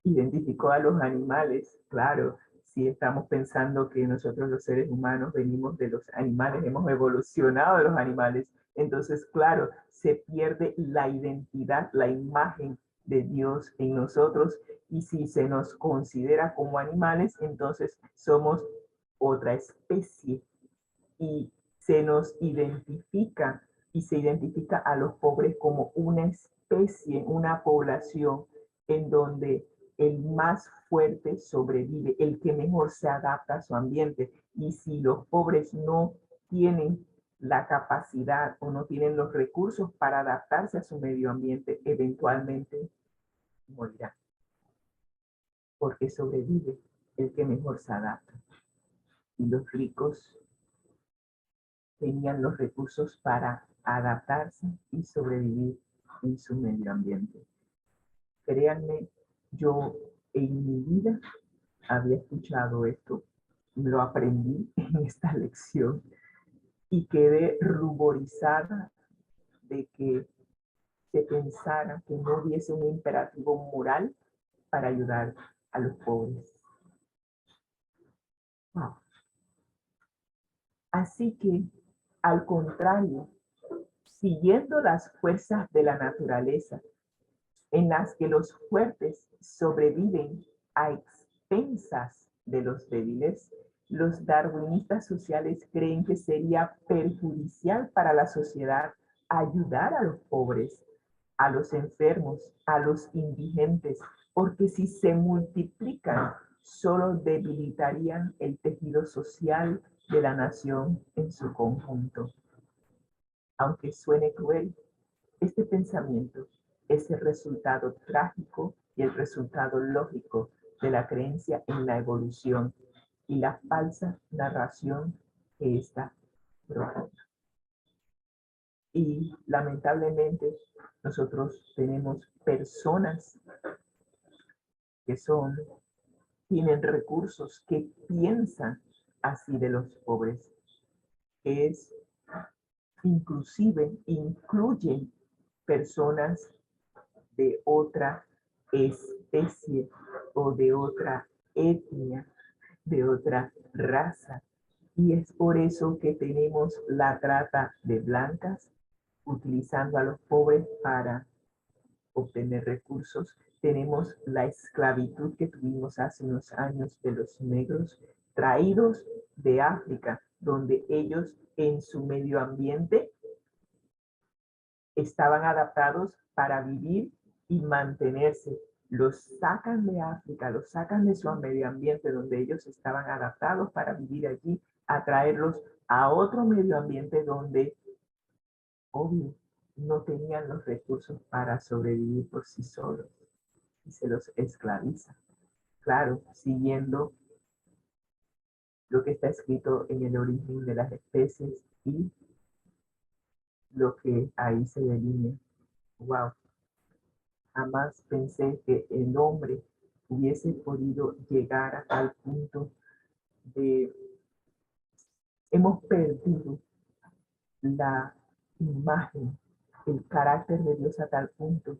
identificó a los animales. Claro, si estamos pensando que nosotros los seres humanos venimos de los animales, hemos evolucionado de los animales, entonces, claro, se pierde la identidad, la imagen de Dios en nosotros, y si se nos considera como animales, entonces somos otra especie, y se nos identifica y se identifica a los pobres como una especie, una población en donde el más fuerte sobrevive, el que mejor se adapta a su ambiente. Y si los pobres no tienen la capacidad o no tienen los recursos para adaptarse a su medio ambiente, eventualmente morirán, porque sobrevive el que mejor se adapta. Y los ricos tenían los recursos para adaptarse y sobrevivir en su medio ambiente. Créanme, yo en mi vida había escuchado esto, lo aprendí en esta lección y quedé ruborizada de que se pensara que no hubiese un imperativo moral para ayudar a los pobres. Wow. Así que, al contrario, siguiendo las fuerzas de la naturaleza, en las que los fuertes sobreviven a expensas de los débiles, los darwinistas sociales creen que sería perjudicial para la sociedad ayudar a los pobres, a los enfermos, a los indigentes, porque si se multiplican, solo debilitarían el tejido social de la nación en su conjunto. Aunque suene cruel, este pensamiento es el resultado trágico y el resultado lógico de la creencia en la evolución y la falsa narración que esta propone. Y lamentablemente nosotros tenemos personas que tienen recursos, que piensan así de los pobres, que incluyen personas de otra especie o de otra etnia, de otra raza. Y es por eso que tenemos la trata de blancas, utilizando a los pobres para obtener recursos. Tenemos la esclavitud que tuvimos hace unos años de los negros traídos de África, donde ellos en su medio ambiente estaban adaptados para vivir y mantenerse. Los sacan de África, los sacan de su medio ambiente donde ellos estaban adaptados para vivir allí, a traerlos a otro medio ambiente donde, obvio, no tenían los recursos para sobrevivir por sí solos y se los esclaviza. Claro, siguiendo lo que está escrito en el origen de las especies y lo que ahí se delinea. Wow. Jamás pensé que el hombre hubiese podido llegar a tal punto de... Hemos perdido la imagen, el carácter de Dios a tal punto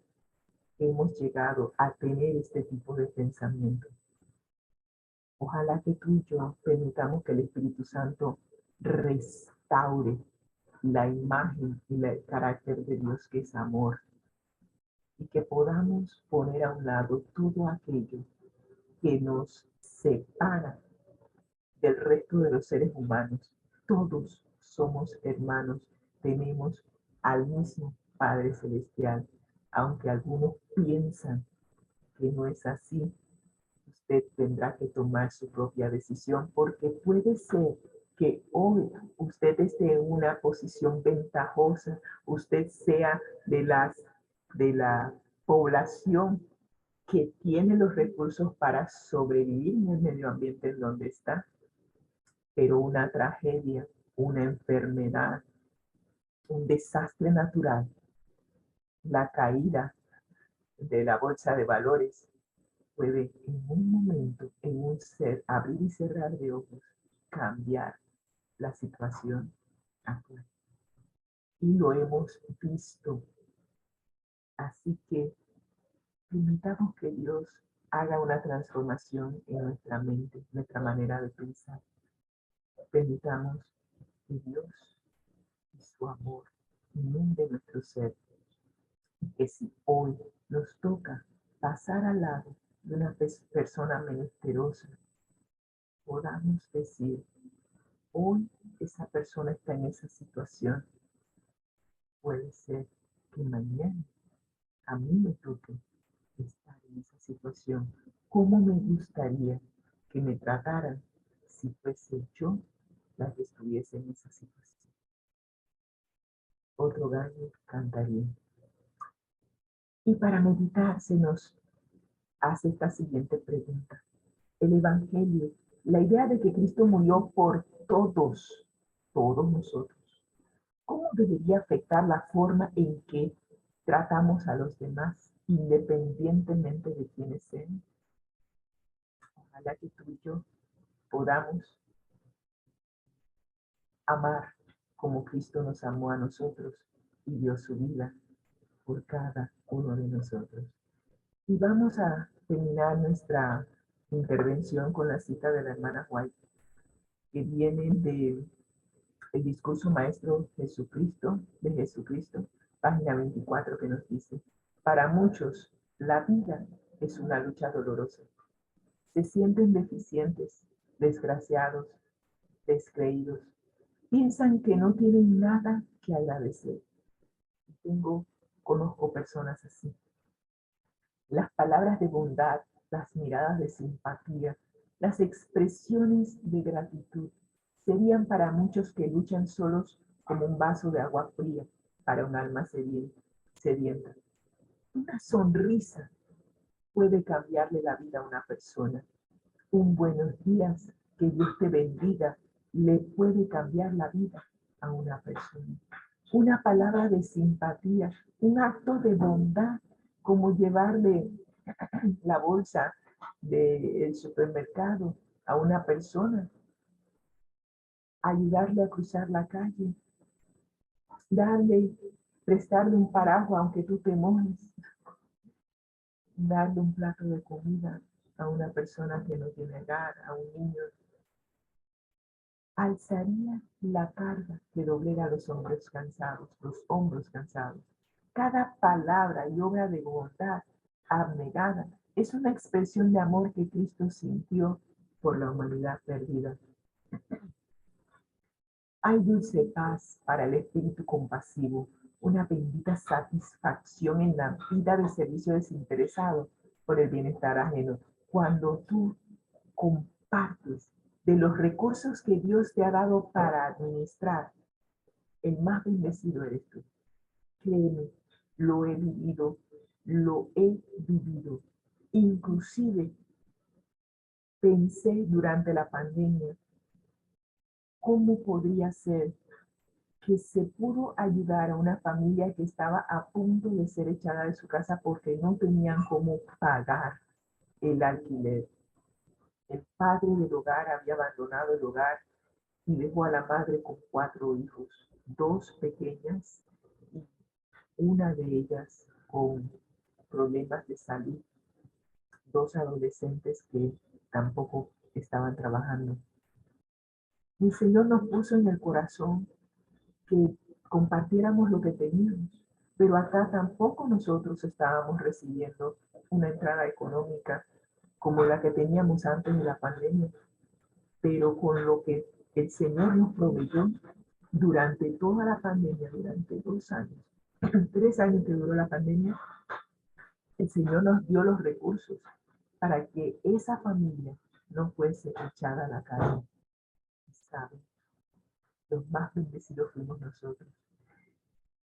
que hemos llegado a tener este tipo de pensamiento. Ojalá que tú y yo permitamos que el Espíritu Santo restaure la imagen y el carácter de Dios, que es amor, y que podamos poner a un lado todo aquello que nos separa del resto de los seres humanos. Todos somos hermanos, tenemos al mismo Padre Celestial, aunque algunos piensan que no es así. Usted tendrá que tomar su propia decisión, porque puede ser que hoy usted esté en una posición ventajosa, usted sea de la población que tiene los recursos para sobrevivir en el medio ambiente en donde está, pero una tragedia, una enfermedad, un desastre natural, la caída de la bolsa de valores puede en un momento, en un ser, abrir y cerrar de ojos, cambiar la situación actual. Y lo hemos visto. Así que permitamos que Dios haga una transformación en nuestra mente, nuestra manera de pensar. Permitamos que Dios y su amor inunde nuestro ser. Y que si hoy nos toca pasar al lado de una persona menesterosa, podamos decir, hoy esa persona está en esa situación. Puede ser que mañana a mí me toque estar en esa situación. ¿Cómo me gustaría que me trataran si fuese yo la que estuviese en esa situación? Otro gallo cantaría. Y para meditar se nos hace esta siguiente pregunta. El Evangelio, la idea de que Cristo murió por todos nosotros, ¿cómo debería afectar la forma en que tratamos a los demás, independientemente de quiénes sean? Ojalá que tú y yo podamos amar como Cristo nos amó a nosotros y dio su vida por cada uno de nosotros. Y vamos a terminar nuestra intervención con la cita de la hermana White, que viene de el discurso maestro de Jesucristo, página 24, que nos dice: para muchos, la vida es una lucha dolorosa. Se sienten deficientes, desgraciados, descreídos. Piensan que no tienen nada que agradecer. Conozco personas así. Las palabras de bondad, las miradas de simpatía, las expresiones de gratitud serían para muchos que luchan solos como un vaso de agua fría para un alma sedienta. Una sonrisa puede cambiarle la vida a una persona. Un buenos días, que Dios te bendiga, le puede cambiar la vida a una persona. Una palabra de simpatía, un acto de bondad, como llevarle la bolsa del supermercado a una persona, ayudarle a cruzar la calle, prestarle un paraguas aunque tú te mojes, darle un plato de comida a una persona que no tiene hogar, a un niño. alzaría la carga que doblega los hombros cansados. Cada palabra y obra de bondad abnegada es una expresión de amor que Cristo sintió por la humanidad perdida. Hay dulce paz para el espíritu compasivo, una bendita satisfacción en la vida de servicio desinteresado por el bienestar ajeno. Cuando tú compartes de los recursos que Dios te ha dado para administrar, el más bendecido eres tú. Créeme, lo he vivido, lo he vivido. Inclusive pensé durante la pandemia cómo podría ser que se pudo ayudar a una familia que estaba a punto de ser echada de su casa porque no tenían cómo pagar el alquiler. El padre del hogar había abandonado el hogar y dejó a la madre con 4 hijos, 2 pequeñas y una de ellas con problemas de salud, 2 adolescentes que tampoco estaban trabajando. El Señor nos puso en el corazón que compartiéramos lo que teníamos, pero acá tampoco nosotros estábamos recibiendo una entrada económica como la que teníamos antes de la pandemia, pero con lo que el Señor nos proveyó durante toda la pandemia, durante 2 años, 3 años que duró la pandemia, el Señor nos dio los recursos para que esa familia no fuese echada a la calle. ¿Saben? Los más bendecidos fuimos nosotros.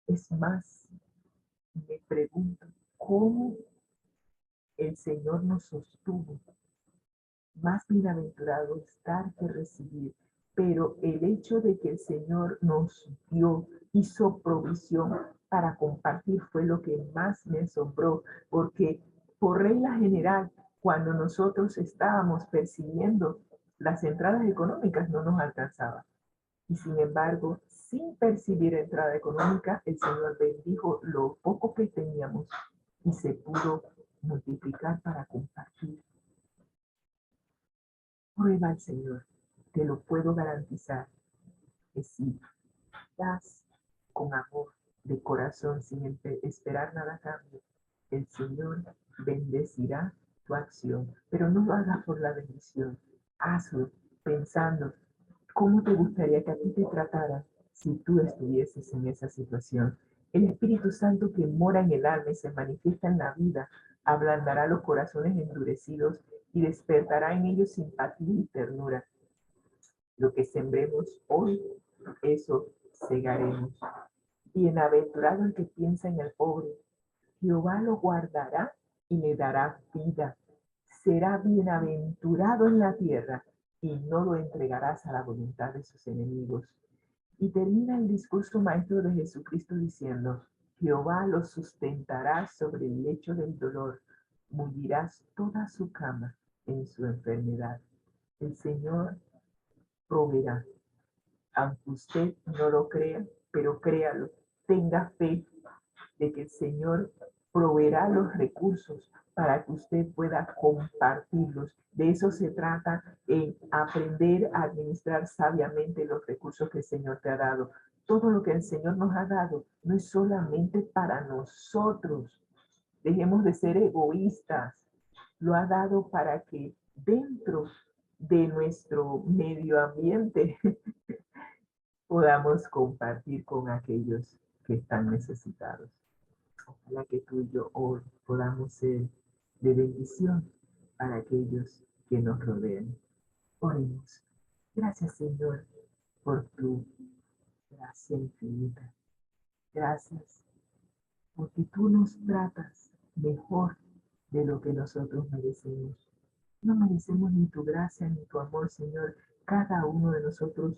Es más, me pregunto cómo el Señor nos sostuvo. Más bienaventurado es dar que recibir, pero el hecho de que el Señor nos dio, hizo provisión para compartir fue lo que más me asombró, porque por regla general, cuando nosotros estábamos percibiendo las entradas económicas no nos alcanzaba. Y sin embargo, sin percibir entrada económica, el Señor bendijo lo poco que teníamos y se pudo multiplicar para compartir. Prueba al Señor, te lo puedo garantizar, que si das con amor, de corazón, sin esperar nada a cambio, el Señor bendecirá tu acción. Pero no lo hagas por la bendición, hazlo pensando cómo te gustaría que a ti te tratara si tú estuvieses en esa situación. El Espíritu Santo que mora en el alma y se manifiesta en la vida, ablandará los corazones endurecidos y despertará en ellos simpatía y ternura. Lo que sembremos hoy, eso segaremos. Bienaventurado el que piensa en el pobre, Jehová lo guardará y le dará vida. Será bienaventurado en la tierra y no lo entregarás a la voluntad de sus enemigos. Y termina el discurso maestro de Jesucristo diciendo, Jehová lo sustentará sobre el lecho del dolor, mullirás toda su cama en su enfermedad. El Señor proveerá, aunque usted no lo crea, pero créalo, tenga fe de que el Señor proveerá los recursos para que usted pueda compartirlos. De eso se trata, en aprender a administrar sabiamente los recursos que el Señor te ha dado. Todo lo que el Señor nos ha dado no es solamente para nosotros. Dejemos de ser egoístas. Lo ha dado para que dentro de nuestro medio ambiente podamos compartir con aquellos que están necesitados. Ojalá que tú y yo hoy podamos ser de bendición para aquellos que nos rodean. Oremos. Gracias, Señor, por tu gracia infinita. Gracias porque tú nos tratas mejor de lo que nosotros merecemos. No merecemos ni tu gracia ni tu amor, Señor. Cada uno de nosotros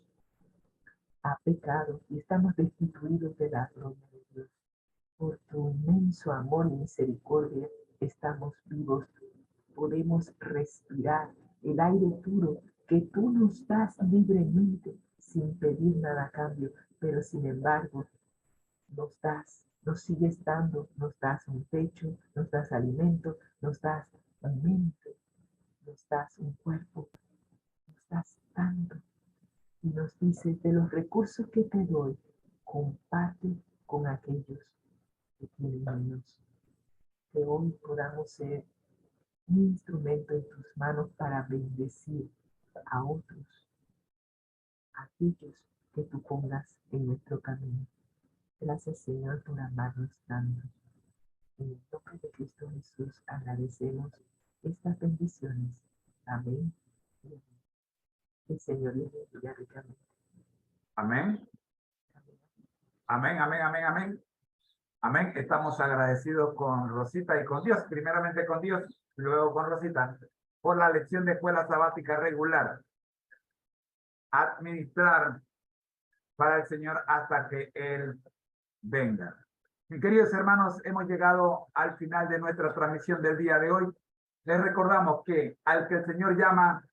ha pecado y estamos destituidos de la gloria de Dios. Por tu inmenso amor y misericordia estamos vivos. Podemos respirar el aire puro que tú nos das libremente sin pedir nada a cambio, pero sin embargo nos sigues dando, nos das un techo, nos das alimento, nos das mente, nos das un cuerpo, nos das tanto. Y nos dice, de los recursos que te doy, comparte con aquellos que tienen menos. Que hoy podamos ser un instrumento en tus manos para bendecir a otros, a aquellos que tú pongas en nuestro camino. Gracias, Señor, por amarnos tanto. En el nombre de Cristo Jesús agradecemos estas bendiciones. Amén. El Señor les bendiga ricamente. Amén. Amén, amén, amén, amén. Amén. Estamos agradecidos con Rosita y con Dios. Primeramente con Dios, y luego con Rosita, por la lección de escuela sabática regular. Administrar para el Señor hasta que Él venga. Mis queridos hermanos, hemos llegado al final de nuestra transmisión del día de hoy. Les recordamos que al que el Señor llama,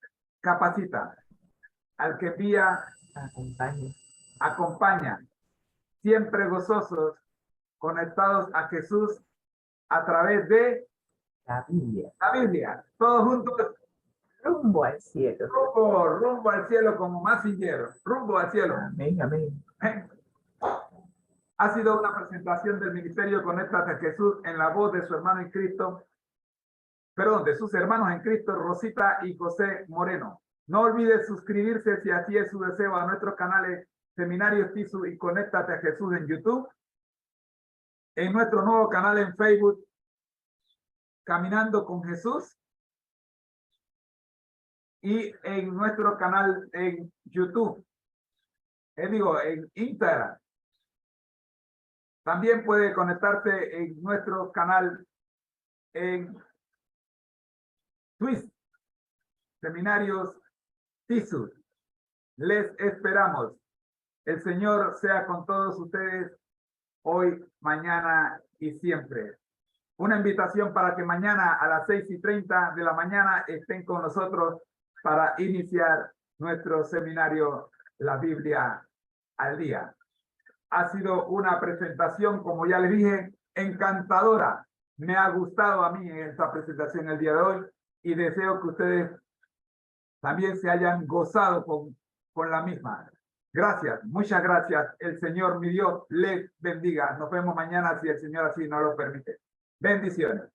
capacita. Al que envía, Acompaña. acompaña. Siempre gozosos, conectados a Jesús a través de La Biblia. la Biblia. Todos juntos, Rumbo al cielo. rumbo al cielo como masillero. Rumbo al cielo. Amén, amén. Ha sido una presentación del Ministerio Conéctate a Jesús en la voz de su hermano en Cristo, perdón, de sus hermanos en Cristo, Rosita y José Moreno. No olvides suscribirse si así es su deseo a nuestros canales Seminarios Tisu y Conéctate a Jesús en YouTube, en nuestro nuevo canal en Facebook, Caminando con Jesús, y en nuestro canal en YouTube, en Instagram. También puede conectarse en nuestro canal en Twitch, Seminarios Tisu. Les esperamos. El Señor sea con todos ustedes hoy, mañana y siempre. Una invitación para que mañana a las 6:30 de la mañana estén con nosotros para iniciar nuestro seminario La Biblia al Día. Ha sido una presentación, como ya les dije, encantadora. Me ha gustado a mí esta presentación el día de hoy y deseo que ustedes también se hayan gozado con la misma. Gracias, muchas gracias. El Señor, mi Dios, les bendiga. Nos vemos mañana si el Señor así nos lo permite. Bendiciones.